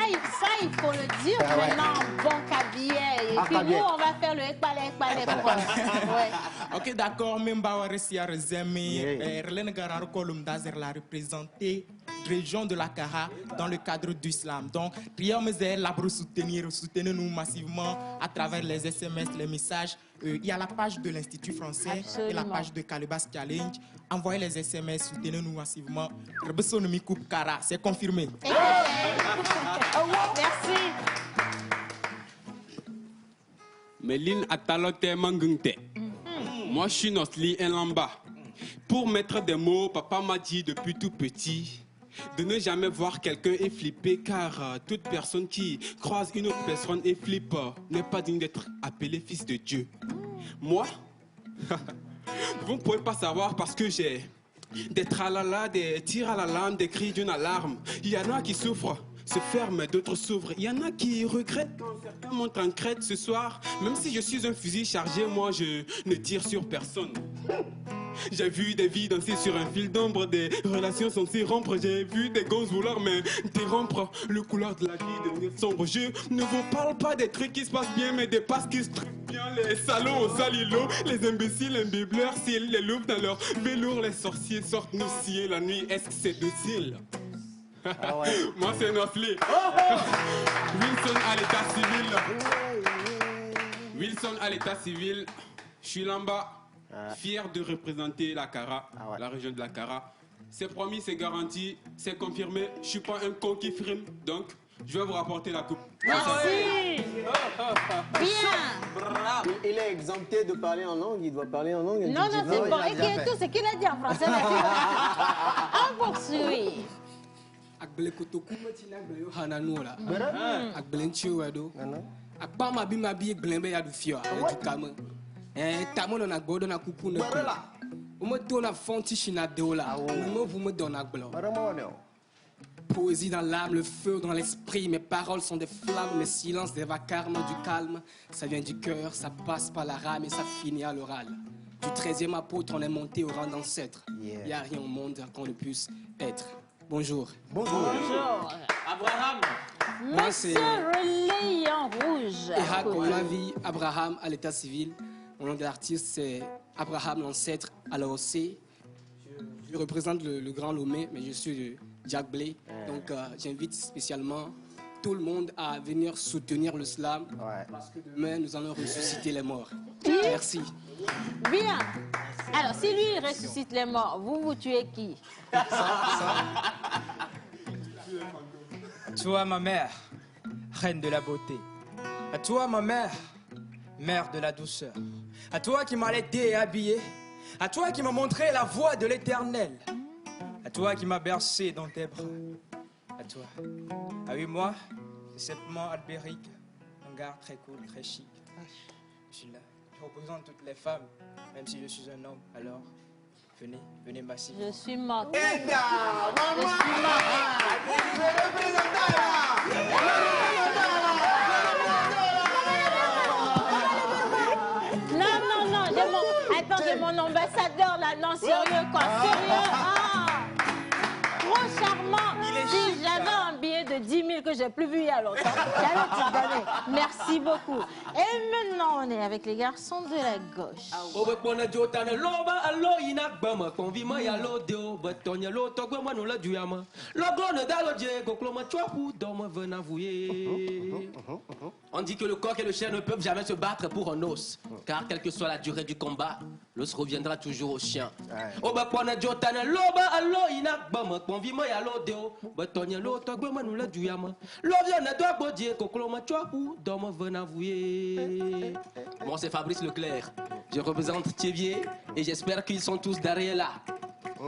il faut le dire maintenant, bon cabier. Et puis nous, on va faire le ekpale. Ok, d'accord. Même Bawaresi a rezemé. Relène Garar Kolumdazer l'a représenté. Région de la Kara dans le cadre du slam. Donc, soutenez-nous massivement à travers les SMS, les messages. Il y a la page de l'Institut français et la page de Calebasse Challenge. Envoyez les SMS, soutenez-nous massivement. C'est confirmé. Merci. Méline Atalote Mangungte. Moi, je suis Nosli Elamba. Pour mettre des mots, papa m'a dit depuis tout petit de ne jamais voir quelqu'un et flipper, car toute personne qui croise une autre personne et flippe n'est pas digne d'être appelé fils de Dieu. Moi, vous ne pouvez pas savoir parce que j'ai des tralala, des tirs à la lame, des cris d'une alarme. Il y en a qui souffrent, se ferment, d'autres s'ouvrent. Il y en a qui regrettent quand certains montent en crête ce soir. Même si je suis un fusil chargé, moi je ne tire sur personne. J'ai vu des vies danser sur un fil d'ombre, des relations censées rompre. J'ai vu des gosses vouloir m'interrompre. Le couleur de la vie devenir sombre. Je ne vous parle pas des trucs qui se passent bien, mais des passes qui se truquent bien. Les salauds au salilo, les imbéciles imbibbleurs, s'ils les loups dans leur velours. Les sorciers sortent nous scier la nuit. Est-ce que c'est docile? Moi c'est Nosli. Wilson à l'état civil. Wilson à l'état civil. Je suis là-bas. Fier de représenter la Kara, la région de la Kara. C'est promis, c'est garanti, c'est confirmé. Je suis pas un con qui frime, donc je vais vous rapporter la coupe. Merci. Bien. Il est exempté de parler en langue, il doit parler en langue. Non, c'est bon. Et qui est tout ce qu'il a dit en français. On poursuit. Akbele kotoku matina akbele yo hananu la. Akbele nchiu wado. Akpa mabi ekbele ya du fio. Kama. Tamo na godo na kuku na ku. O me do na fonti china de la. O me vous me donne akbele. poésie dans l'âme, le feu dans l'esprit. Mes paroles sont des flammes, mes silences des vacarmes, du calme. Ça vient du cœur, ça passe par la rame et ça finit à l'oral. Du 13e apôtre, on est monté au rang d'ancêtre. Il n'y a rien au monde qu'on ne puisse être. Bonjour. Bonjour. Abraham. Moi, c'est Monsieur le Lion Rouge. Irak Olavi Abraham à l'état civil. Mon nom d'artiste, c'est Abraham l'ancêtre à l'OC. Je représente le Grand Lomé, mais je suis de Jack Blay. Donc, j'invite spécialement tout le monde à venir soutenir le slam. Parce que demain, nous allons ressusciter les morts. Merci. Bien. Alors, si lui, il ressuscite les morts, vous tuez qui? Toi, ma mère, reine de la beauté. À toi, ma mère, mère de la douceur. À toi qui m'as laité et habillé. À toi qui m'as montré la voie de l'éternel. À toi qui m'as bercé dans tes bras. À toi. À 8 mois, c'est simplement Albéric. Un gars très cool, très chic. Je suis là. Je représente toutes les femmes, même si je suis un homme. Alors, venez, venez massivement. Je suis morte. Je suis Attends, j'ai mon ambassadeur là, non, sérieux quoi, sérieux. Trop charmant. Si j'avais un billet de 10 000 que j'ai plus vu il y a longtemps, j'allais te donner. Merci beaucoup. Et maintenant, on est avec les garçons de la gauche. On dit que le coq et le chien ne peuvent jamais se battre pour un os, car quelle que soit la durée du combat, l'os reviendra toujours au chien. Moi c'est Fabrice Leclerc, je représente Thiévier et j'espère qu'ils sont tous derrière là,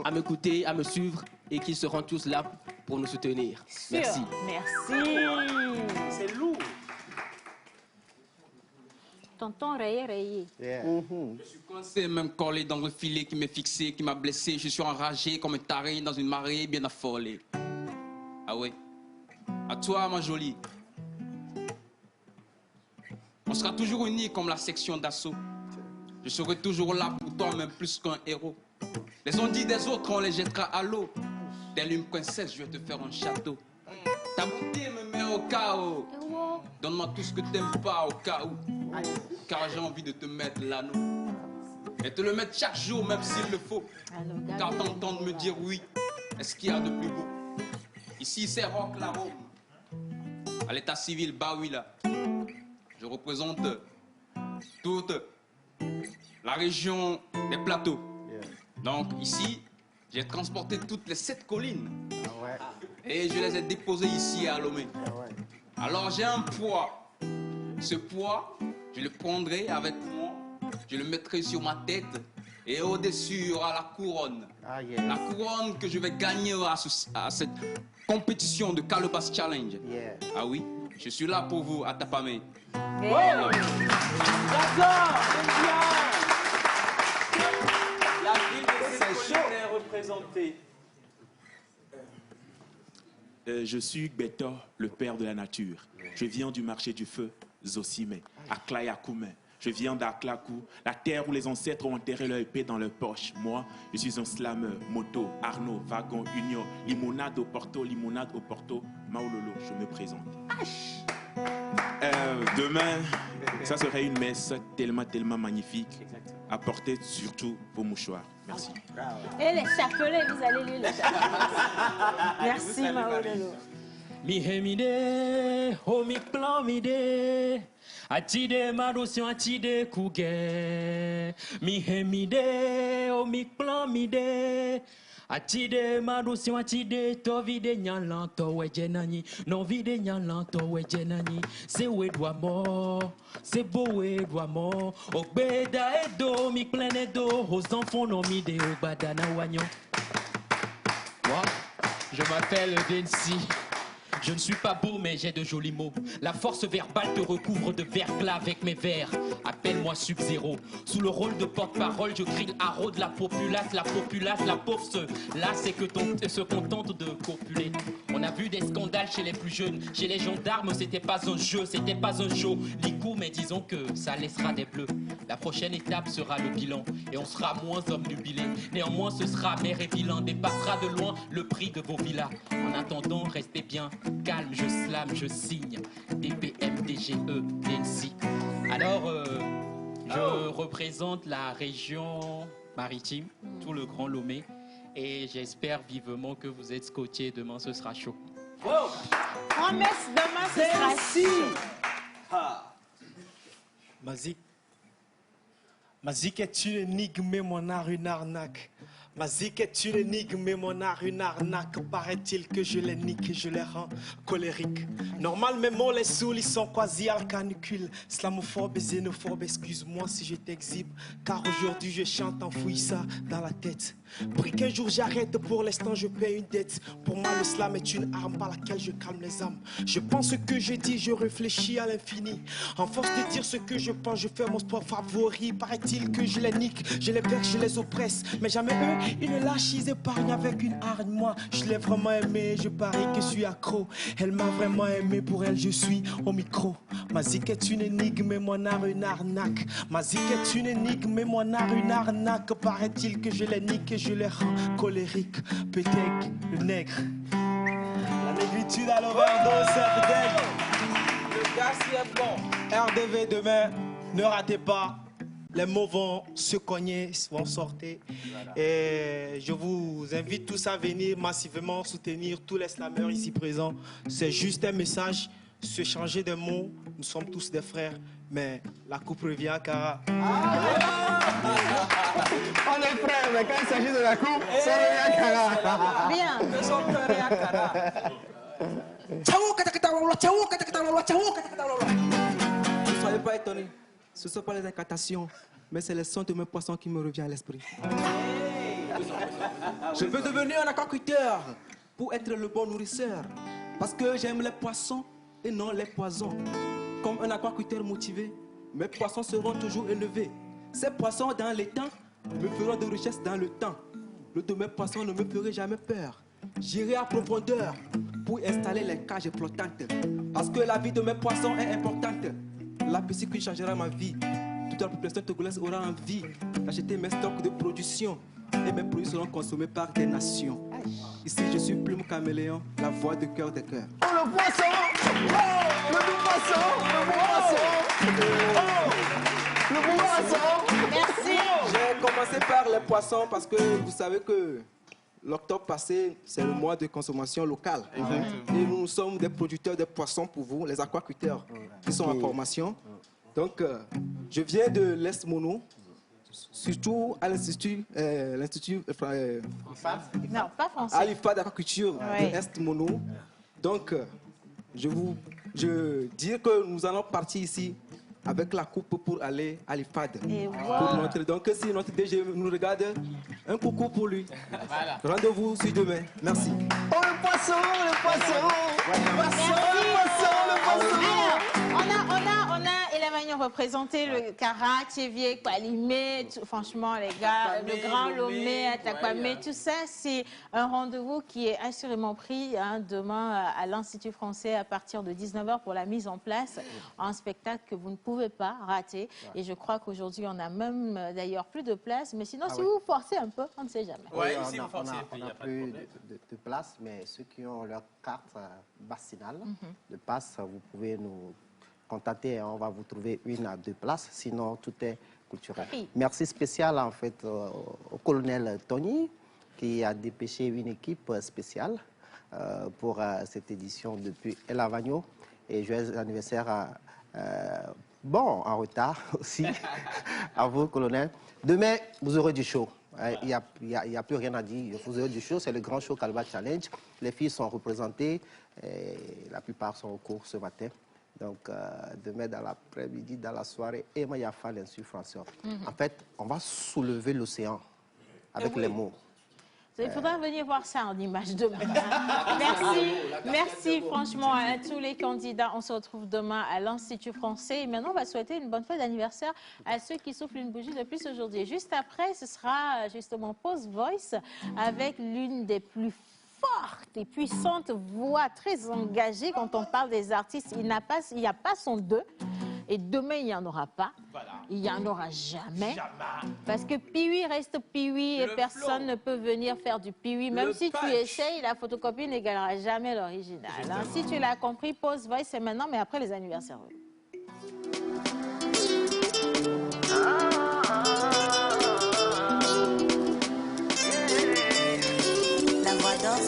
à m'écouter, à me suivre et qu'ils seront tous là pour nous soutenir. Merci. Merci. C'est lourd. Tonton rayé. Je suis coincé, même collé dans le filet qui m'est fixé, qui m'a blessé. Je suis enragé comme un taré dans une marée bien affolée. Ah ouais. À toi, ma jolie. On sera toujours unis comme la section d'assaut. Je serai toujours là pour toi, même plus qu'un héros. Les ondits des autres, on les jettera à l'eau. Telle une princesse, je vais te faire un château. Ta beauté me met au chaos. Donne-moi tout ce que t'aimes pas au cas où. Car j'ai envie de te mettre l'anneau. Et te le mettre chaque jour, même s'il le faut. Car t'entendre me dire oui, est-ce qu'il y a de plus beau? Ici, c'est Rock la Rome. À l'état civil, bah oui là. Je représente toute la région des plateaux. Donc ici, j'ai transporté toutes les 7 collines. Et je les ai déposées ici à Lomé. Alors j'ai un poids. Ce poids, je le prendrai avec moi. Je le mettrai sur ma tête. Et au-dessus, il y aura la couronne. La couronne que je vais gagner à cette compétition de Calebasse Challenge. Ah oui, je suis là pour vous, à Tapamé. D'accord, la ville de Saint-Colline est représentée. Je suis Gbétor, le père de la nature. Je viens du marché du feu, Zosime, à Klayakoumé. Je viens d'Aklakou, la terre où les ancêtres ont enterré leur épée dans leur poche. Moi, je suis un slammer, moto, Arnaud, wagon, union, limonade au Porto, Maololo, je me présente. Demain, ça serait une messe tellement magnifique. Apportez surtout vos mouchoirs. Merci. Et les chapelets, vous allez lire les chapelets. Merci, Maololo. Mihemide, homiklamide, atide marosion atide kuge. Mihemide, homiklamide, atide marosion atide to vide nyalan to wejenani, no vide nyalan to wejenani. Se wedwa mo, se beau wedwa mo. Ogbeda edo mi plein edo, aux enfants no mide ogbadana wanyo. Moi, je m'appelle Densi. Je ne suis pas beau, mais j'ai de jolis mots. La force verbale te recouvre de verglas avec mes vers. Appelle-moi Sub-Zéro. Sous le rôle de porte-parole, je crie l'haro de la populace, la pauvre se lasse et se contente de copuler. On On a vu des scandales chez les plus jeunes. Chez les gendarmes, c'était pas un jeu, c'était pas un show. Likou, mais disons que ça laissera des bleus. La prochaine étape sera le bilan et on sera moins obnubilé. Néanmoins, ce sera mer et bilan, dépassera de loin le prix de vos villas. En attendant, restez bien calme, je slame, je signe. DPM, DGE, DNC. Alors, je représente la région maritime, tout le Grand Lomé, et j'espère vivement que vous êtes scotchés. Demain, ce sera chaud. Promesse, demain, ce sera chaud. Ma zik est une énigme, mais mon art une arnaque. Ma zik est une énigme, mais mon art une arnaque. Paraît-il que je les nique et je les rends colériques. Normal, mes mots, les saouls, ils sont quasi à la canicule. Islamophobe et xénophobe, excuse-moi si je t'exhibe. Car aujourd'hui, je chante, enfouis ça dans la tête. Pris qu'un jour j'arrête, pour l'instant je paie une dette. Pour moi le slam est une arme par laquelle je calme les âmes. Je pense ce que je dis, je réfléchis à l'infini. En force de dire ce que je pense, je fais mon sport favori. Paraît-il que je les nique, je les perds, je les oppresse. Mais jamais eux, ils ne lâchent, ils épargnent avec une hargne. Moi, je l'ai vraiment aimé, je parie que je suis accro. Elle m'a vraiment aimé, pour elle je suis au micro. Ma zik est une énigme, mais mon art une arnaque. Ma zik est une énigme, mais mon art une arnaque. Paraît-il que je les nique, je les rends colériques. Pétèque, le nègre. La négritude à l'overdose, c'est Le gars, c'est bon. RDV demain, ne ratez pas. Les mots vont se cogner, vont sortir. Voilà. Et je vous invite tous à venir massivement soutenir tous les slameurs ici présents. C'est juste un message, se changer de mots. Nous sommes tous des frères, mais la coupe revient à Kara. On est frères, mais quand il s'agit de la coupe, ça revient à Kara. Bien. Nous sommes frères à Kara. Ne soyez pas étonnés. Ce ne sont pas les incantations, mais c'est le son de mes poissons qui me revient à l'esprit. Je veux devenir un aquaculteur pour être le bon nourrisseur. Parce que j'aime les poissons et non les poisons. Comme un aquaculteur motivé, mes poissons seront toujours élevés. Ces poissons dans les temps me feront de richesses dans le temps. Le de mes poissons ne me ferait jamais peur. J'irai à profondeur pour installer les cages flottantes. Parce que la vie de mes poissons est importante. La piscine changera ma vie. Toute la population togolaise aura envie d'acheter mes stocks de production. Et mes produits seront consommés par des nations. Ici, je suis Plume Caméléon, la voix de cœur des cœurs. Oh, le poisson! Oh, le poisson! Le poisson! Oh, le poisson! Merci. J'ai commencé par les poissons parce que vous savez que l'octobre passé, c'est le mois de consommation locale. Et nous sommes des producteurs de poissons pour vous, les aquaculteurs, qui sont en formation. Donc, je viens de l'Est Mono, surtout à l'Institut non, pas français. à l'IFA d'aquaculture de l'Est Mono. Donc, je dis que nous allons partir ici avec la coupe pour aller à l'IFAD. Donc, si notre DG nous regarde, un coucou pour lui. Voilà. Rendez-vous sur demain. Merci. Oh, le poisson, le poisson! Le poisson, le poisson, le poisson! Alors, on a Elamagnon représenté le Kara, Tchévier, Kwalimé, franchement les gars, le Grand Lomé, Atakwame, tout ça c'est un rendez-vous qui est assurément pris demain à l'Institut français à partir de 19h pour la mise en place, un spectacle que vous ne pouvez pas rater. Et je crois qu'aujourd'hui on a même d'ailleurs plus de place, mais sinon si vous forcez un peu, on ne sait jamais. Oui, on a plus de place, mais ceux qui ont leur carte vaccinale de passe, vous pouvez nous contacter et on va vous trouver 1 à 2 places, sinon tout est culturel. Oui. Merci spécial en fait au colonel Tony qui a dépêché une équipe spéciale pour cette édition depuis El Avagno et joyeux anniversaire bon en retard aussi à vous colonel. Demain vous aurez du show. Il n'y a plus rien à dire. Vous aurez du show, c'est le grand show Kalba Challenge. Les filles sont représentées, et la plupart sont au cours ce matin. Donc, demain dans l'après-midi, dans la soirée, Emma Yafa, l'Institut français. En fait, on va soulever l'océan avec les mots. Il faudra venir voir ça en image demain. Merci franchement à tous les candidats. On se retrouve demain à l'Institut français. Et maintenant, on va souhaiter une bonne fête d'anniversaire à ceux qui soufflent une bougie de plus aujourd'hui. Juste après, ce sera justement Pose Voice avec l'une des plus forte et puissante voix, très engagée quand on parle des artistes. Il n'y a pas son deux. Et demain, il n'y en aura pas. Voilà. Il n'y en aura jamais. Parce que Piwi reste Piwi et personne ne peut venir faire du Piwi. Même si tu essayes, la photocopie n'égalera jamais l'original. Hein. Si tu l'as compris, Pose Voice, c'est maintenant, mais après les anniversaires. La voix d'or.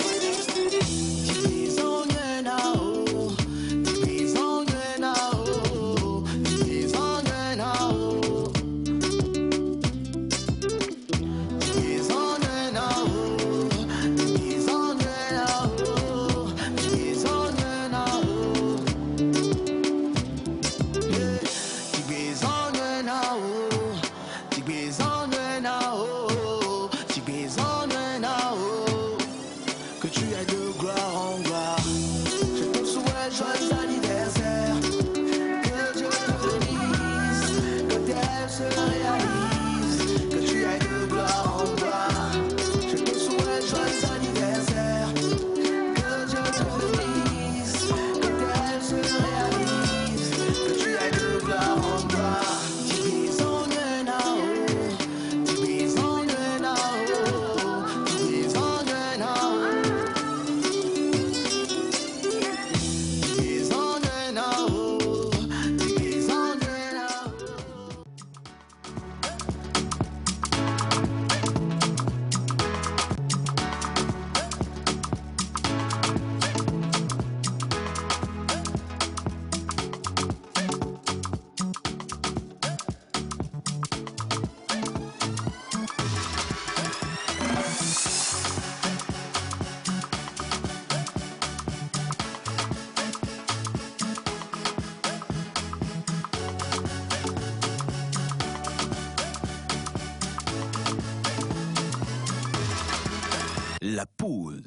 La pause.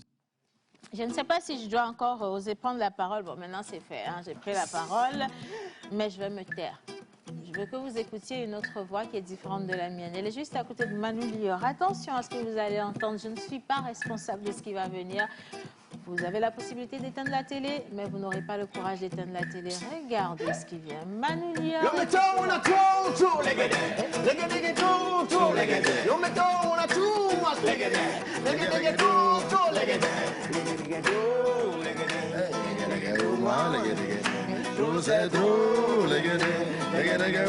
Je ne sais pas si je dois encore oser prendre la parole. Bon, maintenant c'est fait, hein. J'ai pris la parole, mais je vais me taire. Je veux que vous écoutiez une autre voix qui est différente de la mienne. Elle est juste à côté de Manu Lior. Attention à ce que vous allez entendre. Je ne suis pas responsable de ce qui va venir. Vous avez la possibilité d'éteindre la télé, mais vous n'aurez pas le courage d'éteindre la télé. Regardez ce qui vient. Manu Lior. Yo mettons, on a tout, les gars. Les gars, tout, les gars. Yo mettons, on a tout, les gars. Les gars, tout, les gars. Les gars, tout, les gars. Les gars, tout, c'est trop, les gars. Les gars,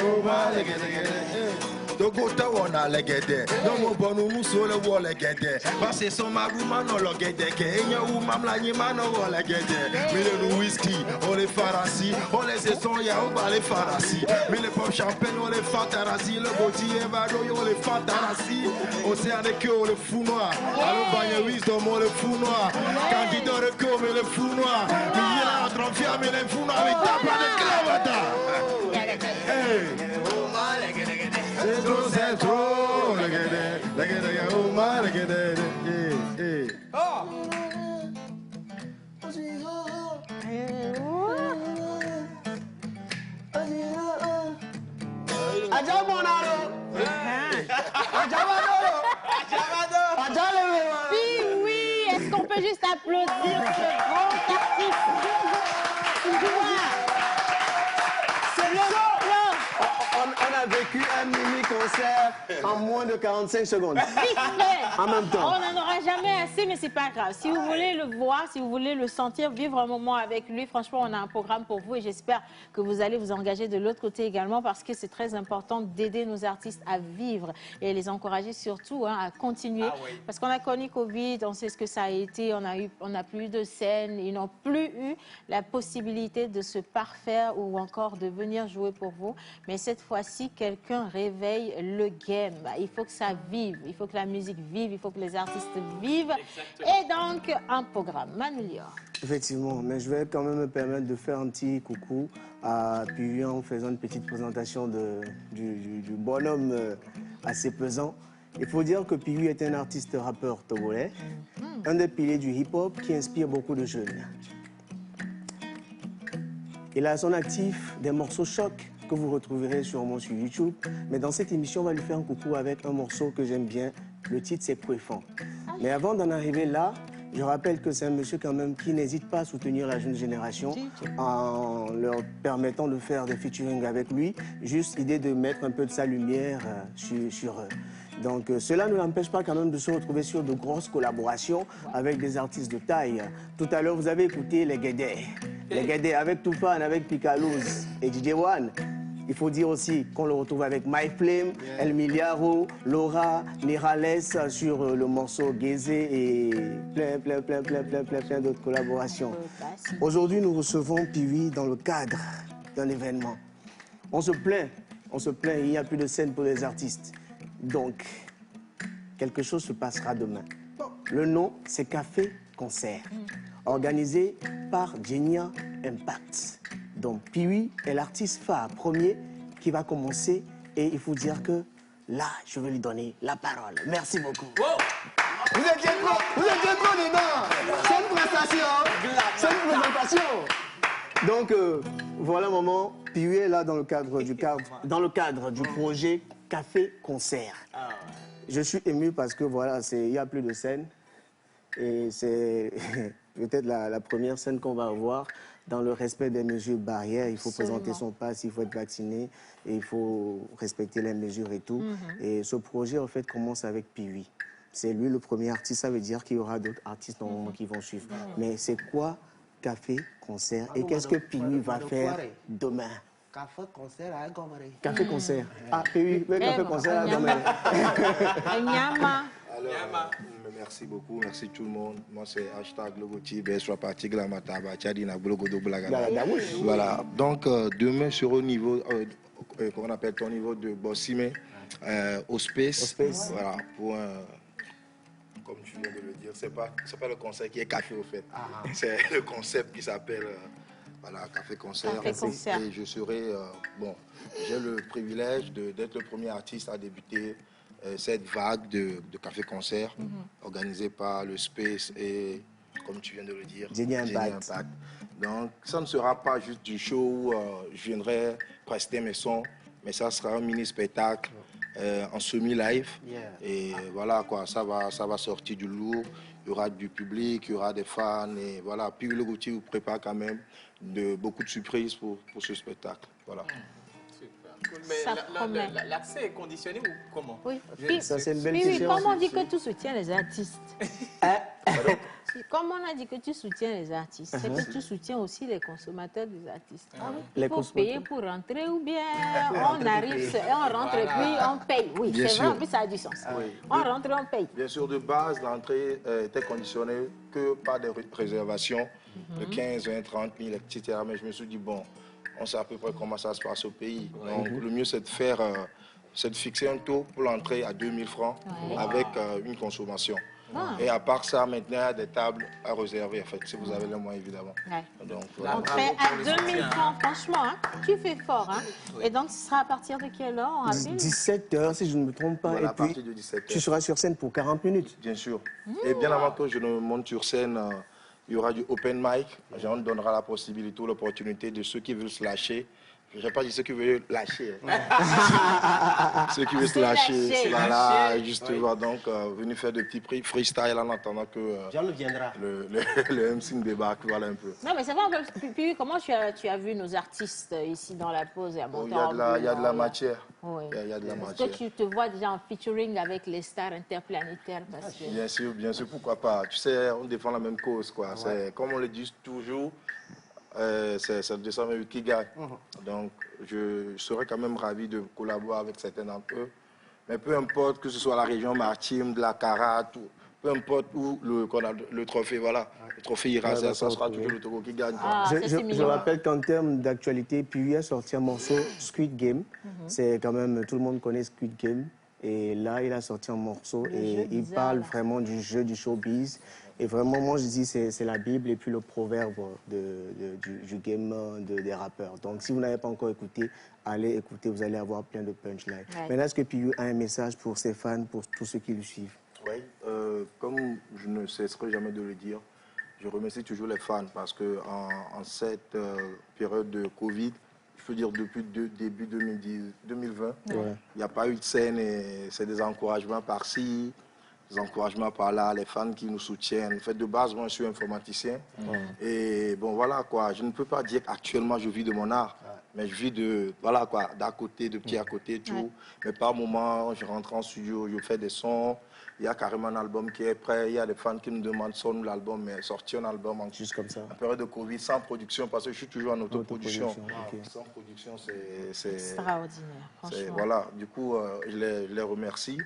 Togo tawana legede, no mo bonu muso le wo legede. Parce son maguma no legede, ke enya u mamla nyima no wo legede. Mille nous whisky, on les farasi, on les son ya on va les farasi. Mille pop champagne, on les fantarasi, le boti evado on les fantarasi. On sait avec eux on les fou noir. Alors bagne wisdom on les fou noir. Candidat de com le fou noir. Il y a un tromphée mais les fou noir avec ta pas de clavata. Hey. C'est trop, regardez, oh my, regardez, oh. Oui, oui, est-ce qu'on peut juste applaudir ce grand artiste? On a vécu un mini-concert en moins de 45 secondes. Vite fait. En même temps. On n'en aura jamais assez, mais c'est pas grave. Si vous voulez le voir, si vous voulez le sentir, vivre un moment avec lui, franchement, on a un programme pour vous et j'espère que vous allez vous engager de l'autre côté également parce que c'est très important d'aider nos artistes à vivre et les encourager surtout à continuer. Ah oui. Parce qu'on a connu Covid, on sait ce que ça a été, on n'a plus de scène, ils n'ont plus eu la possibilité de se parfaire ou encore de venir jouer pour vous. Mais cette fois-ci, quelqu'un réveille le game. Il faut que ça vive, il faut que la musique vive, il faut que les artistes vivent. Exactement. Et donc, un programme. Manu Lior. Effectivement, mais je vais quand même me permettre de faire un petit coucou à Piwi en faisant une petite présentation du bonhomme assez pesant. Il faut dire que Piwi est un artiste rappeur togolais, un des piliers du hip-hop qui inspire beaucoup de jeunes. Il a à son actif des morceaux chocs que vous retrouverez sûrement sur YouTube. Mais dans cette émission, on va lui faire un coucou avec un morceau que j'aime bien. Le titre, c'est Kouefan. Mais avant d'en arriver là, Je rappelle que c'est un monsieur quand même qui n'hésite pas à soutenir la jeune génération en leur permettant de faire des featuring avec lui. Juste l'idée de mettre un peu de sa lumière sur eux. Donc cela ne l'empêche pas quand même de se retrouver sur de grosses collaborations avec des artistes de taille. Tout à l'heure, vous avez écouté les Guédé. Les Guédé avec Toufan, avec Picalouz et DJ One. Il faut dire aussi qu'on le retrouve avec My Flame, El Miliaro, Laura, Mirales sur le morceau Gézé et plein d'autres collaborations. Aujourd'hui, nous recevons Piwi dans le cadre d'un événement. On se plaint, il n'y a plus de scène pour les artistes. Donc, quelque chose se passera demain. Le nom, c'est Café Concert, organisé par Genia Impact. Donc, Piwi est l'artiste phare premier qui va commencer et il faut dire que là, je vais lui donner la parole. Merci beaucoup. Vous étiez trop dedans. C'est une prestation. C'est une présentation. Donc, voilà, maman, Piwi est là dans le cadre du projet Café Concert. Je suis ému parce que voilà, il n'y a plus de scène et c'est peut-être la première scène qu'on va avoir. Dans le respect des mesures barrières, il faut présenter son pass, il faut être vacciné, et il faut respecter les mesures et tout. Et ce projet, en fait, commence avec Piwi. C'est lui le premier artiste, ça veut dire qu'il y aura d'autres artistes normalement qui vont suivre. Mais c'est quoi Café Concert et qu'est-ce que Piwi va faire demain? Café Concert à Gomoré. Café Concert. Ah, Piwi, Café Concert à Gomoré. Alors, merci beaucoup, merci tout le monde. Moi, c'est hashtag Logoti, Besra Parti, Glamata, Bachadina, Blogodo, Blagada. Voilà, donc demain, sur au niveau, qu'on appelle ton niveau de Bossime, au Space. Voilà, pour un. Comme tu viens de le dire, c'est pas le concert qui est café au fait. C'est le concept qui s'appelle voilà, Café Concert. Et je serai, j'ai le privilège d'être le premier artiste à débuter cette vague de Café Concert organisée par le Space et, comme tu viens de le dire, Genia Impact. Donc, ça ne sera pas juste du show où je viendrai prester mes sons, mais ça sera un mini-spectacle en semi-live. Et voilà, quoi, ça va sortir du lourd. Il y aura du public, il y aura des fans. Et voilà. Puis le Gauthier vous prépare quand même beaucoup de surprises pour ce spectacle. Voilà. Mais l'accès est conditionné ou comment? Oui. Ça, c'est une belle Puis, question. comment on dit que tu soutiens les artistes? Comme on a dit que tu soutiens les artistes, c'est que tu soutiens aussi les consommateurs des artistes. Il faut payer pour rentrer ou bien on arrive, on rentre et puis on paye. Oui, c'est vrai, en plus ça a du sens. On rentre et on paye. Bien sûr, de base, l'entrée était conditionnée que par des réservations de 15, 20, 30 000, etc. Mais je me suis dit, bon, on sait à peu près comment ça se passe au pays. Donc, le mieux, c'est de fixer un taux pour l'entrée à 2000 francs avec une consommation. Et à part ça, maintenant, il y a des tables à réserver, en fait, si vous avez les moyens, évidemment. Donc, voilà. On fait à 2000 francs, franchement, hein, tu fais fort. Hein. Et donc, ce sera à partir de quelle heure, on rappelle? 17h, si je ne me trompe pas. Voilà, et puis, de 17h. Tu seras sur scène pour 40 minutes. Bien sûr. Et bien avant que je ne monte sur scène, il y aura du open mic. On donnera la possibilité ou l'opportunité de ceux qui veulent se lâcher. Je n'ai pas dit ceux qui veulent lâcher. Ceux qui veulent se lâcher. Voilà, justement. Donc, venez faire des petits freestyle en attendant que le MC débarque. Voilà un peu. Non, mais c'est vrai, puis comment tu as vu nos artistes ici dans la pause et à monter il y a de la matière. Il y a de la matière. Est-ce que tu te vois déjà en featuring avec les stars interplanétaires Bien sûr, pourquoi pas. Tu sais, on défend la même cause, quoi. Comme on le dit toujours, c'est le dessin qui gagne. Donc, je serais quand même ravi de collaborer avec certains d'entre eux. Mais peu importe que ce soit la région maritime, de la Carate, peu importe où le trophée, voilà, le trophée ira, ça sera toujours le Togo qui gagne. Je rappelle qu'en termes d'actualité, Piwi a sorti un morceau Squid Game. C'est quand même, tout le monde connaît Squid Game. Et là, il a sorti un morceau et il parle vraiment du jeu, du showbiz. Et vraiment, moi, je dis c'est la Bible et puis le proverbe du game des rappeurs. Donc, si vous n'avez pas encore écouté, allez écouter, vous allez avoir plein de punchlines. Maintenant, est-ce que Piwi a un message pour ses fans, pour tous ceux qui le suivent? Oui, comme je ne cesserai jamais de le dire, je remercie toujours les fans parce qu'en cette période de Covid, je peux dire depuis début 2020, il n'y a pas eu de scène et c'est des encouragements par-ci. encouragements par là, les fans qui nous soutiennent. En fait, de base, moi, je suis informaticien. Et bon, voilà, quoi. Je ne peux pas dire qu'actuellement, je vis de mon art. Mais je vis de, voilà, quoi, d'à côté, de pied à côté, tout. Mais par moment, je rentre en studio, je fais des sons. Il y a carrément un album qui est prêt. Il y a des fans qui me demandent son l'album, mais sortir un album en, juste comme ça. En période de Covid, sans production, parce que je suis toujours en autoproduction. Sans production, c'est extraordinaire, franchement. Voilà, du coup, je les remercie.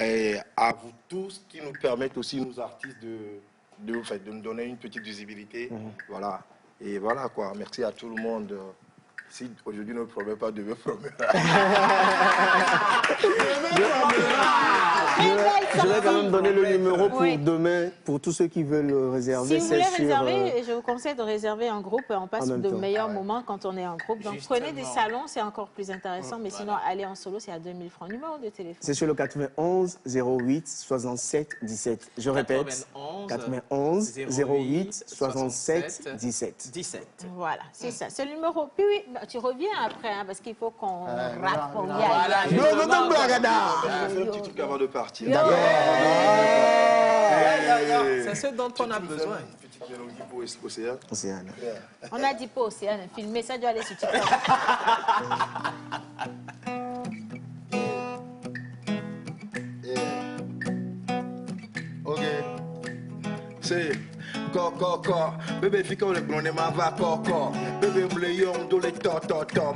Et à vous tous qui nous permettent aussi, nous artistes, de nous donner une petite visibilité. Voilà. Et voilà, quoi. Merci à tout le monde. Si aujourd'hui ne promet pas, demain promet. Je vais quand même donner le numéro pour demain, pour tous ceux qui veulent réserver. Si vous voulez réserver, je vous conseille de réserver en groupe. On passe de meilleurs moments quand on est en groupe. Donc prenez des salons, c'est encore plus intéressant. Mais sinon, aller en solo, c'est à 2000 francs. Numéro de téléphone. C'est sur le 91 08 67 17. Je répète, 91 08 67 17. Voilà, c'est ça. C'est le numéro. Puis oui, tu reviens après, hein, parce qu'il faut qu'on rappe, qu'on y aille. Fais un petit truc avant de partir. C'est ce dont on a besoin. Une petite mélodie pour Océane. On a dit pas Océane, filmer ça doit aller sur TikTok. Ok. C'est bébé fi comme le blonde ma va coco bébé me le yon do le to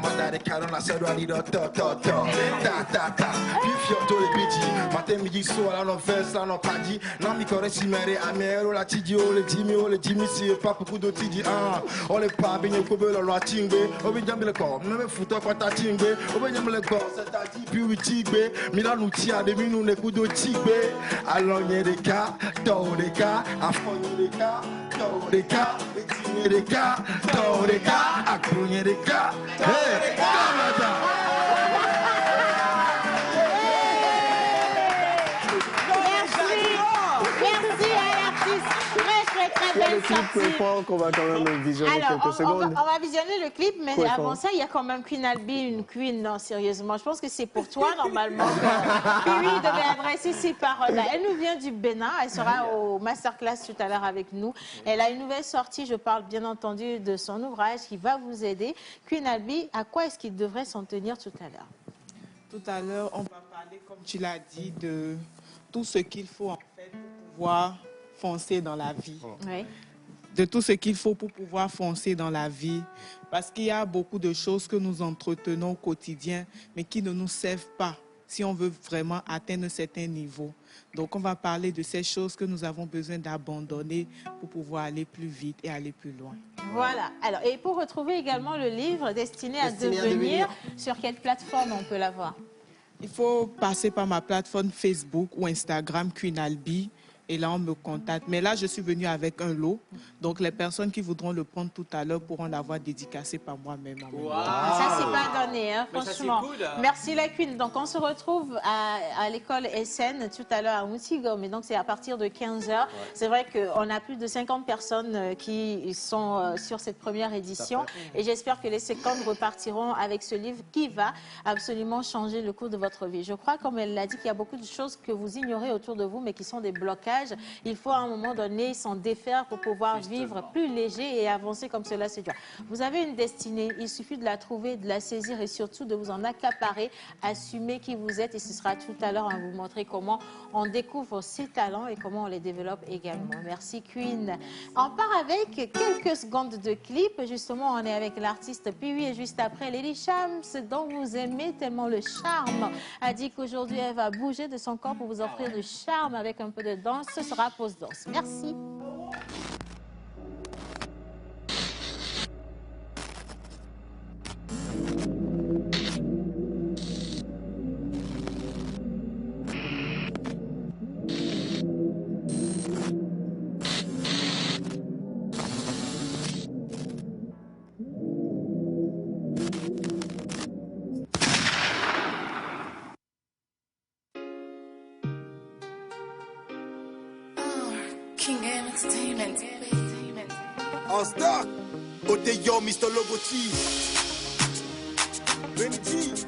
manda de caron la sedo ali do to ta puis fianto le biti matin midi soir là non fait ça non pas dit non mi corre si mere amero la tidi o le dimi si pas beaucoup de tidi on le pas bien ko be lo atingbe o bi jambe le ko me futo ko ta tingbe o bi jambe le ko ça ta ti puis oui tigbe mi la nu ti ade mi nu ne ku do tigbe alonye de ka do de ka afonye de ka Toreka, Toreka, Toreka, Akronyereka, hey, Kamada. Merci à l'artiste. Très belle sortie. qu'on va quand même visionner quelques secondes. On va visionner le clip, mais avant ça, il y a quand même Queen Albi, une queen. Non, sérieusement, je pense que c'est pour toi, normalement. Puis oui, il devait adresser ses paroles-là. Elle nous vient du Bénin. Elle sera au masterclass tout à l'heure avec nous. Elle a une nouvelle sortie. Je parle bien entendu de son ouvrage qui va vous aider. Queen Albi, à quoi est-ce qu'il devrait s'en tenir tout à l'heure? Tout à l'heure, on va parler, comme tu l'as dit, de tout ce qu'il faut en fait pour pouvoir foncer dans la vie. Oui. De tout ce qu'il faut pour pouvoir foncer dans la vie. Parce qu'il y a beaucoup de choses que nous entretenons au quotidien, mais qui ne nous servent pas si on veut vraiment atteindre un certain niveau. Donc, on va parler de ces choses que nous avons besoin d'abandonner pour pouvoir aller plus vite et aller plus loin. Voilà. Alors, et pour retrouver également le livre Destiné à devenir, sur quelle plateforme on peut l'avoir? Il faut passer par ma plateforme Facebook ou Instagram, Queen Albi. Et là, on me contacte. Mais là, je suis venue avec un lot. Donc, les personnes qui voudront le prendre tout à l'heure pourront l'avoir dédicacé par moi-même. Wow. Ça, c'est pas donné, hein, franchement. Cool. Merci, la Queen. Donc, on se retrouve à l'école SN tout à l'heure à Moutigo. Mais donc, c'est à partir de 15h. Ouais. C'est vrai qu'on a plus de 50 personnes qui sont sur cette première édition. Et j'espère que les 50 repartiront avec ce livre qui va absolument changer le cours de votre vie. Je crois, comme elle l'a dit, qu'il y a beaucoup de choses que vous ignorez autour de vous, mais qui sont des blocages. Il faut à un moment donné s'en défaire pour pouvoir vivre plus léger et avancer comme cela se doit. Vous avez une destinée, il suffit de la trouver, de la saisir et surtout de vous en accaparer, assumer qui vous êtes et ce sera tout à l'heure à vous montrer comment on découvre ses talents et comment on les développe également. Merci Queen. On part avec quelques secondes de clip. Justement, on est avec l'artiste Piwi et juste après, Lady Shams, dont vous aimez tellement le charme, a dit qu'aujourd'hui elle va bouger de son corps pour vous offrir du charme avec un peu de danse. Ce sera pause danse. Merci. En stock, Oteyo, Mr. Logoti, Benji,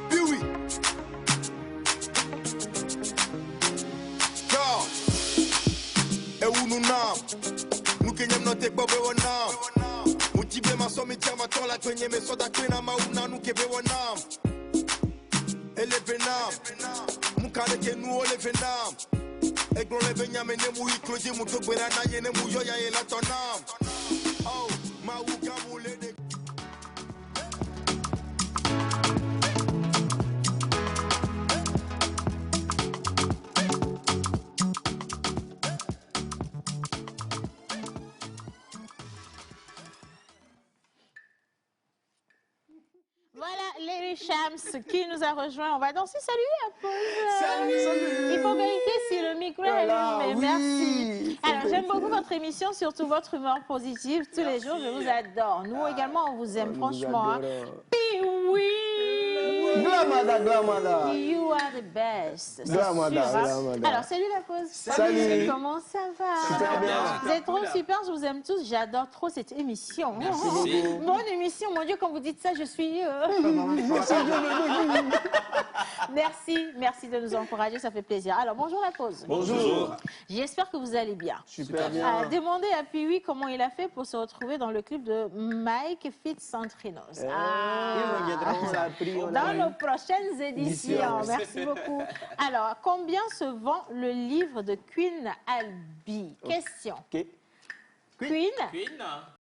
Piwi. te bobe wonam. Motivé ma somme diamaton la kwenye me soda kwena mauna nu kebe wonam. Elevenam. Mukale ke nu olevenam. Eglo levenya me ne mu ikloji mu to kwena na ye ne mu yo ya ye la tonam. Oh, ma uga mu le de. Voilà, Lady Shams qui nous a rejoint. On va danser. Salut, Apple. Salut. Il faut vérifier si le micro est allumé. Oui. Merci. Alors, j'aime beaucoup votre émission, surtout votre humeur positif. Tous les jours, je vous adore. Nous également, on vous aime, franchement. Hein. Oui. Glamada, Glamada. You are the best. Glamada, Sûr, hein. Glamada. Alors, salut la pause. Salut. Comment ça va? Super bien. Vous êtes trop super, je vous aime tous. J'adore trop cette émission. Merci beaucoup. Bonne émission, mon Dieu, quand vous dites ça, je suis... Merci de nous encourager, ça fait plaisir. Alors, bonjour la pause. Bonjour. J'espère que vous allez bien. Super bien. Demandez à Piwi comment il a fait pour se retrouver dans le clip de Mike Fitz-Santrinos. Dans nos prochaines éditions. Merci beaucoup. Alors, combien se vend le livre de Queen Albi? Question. Okay. Queen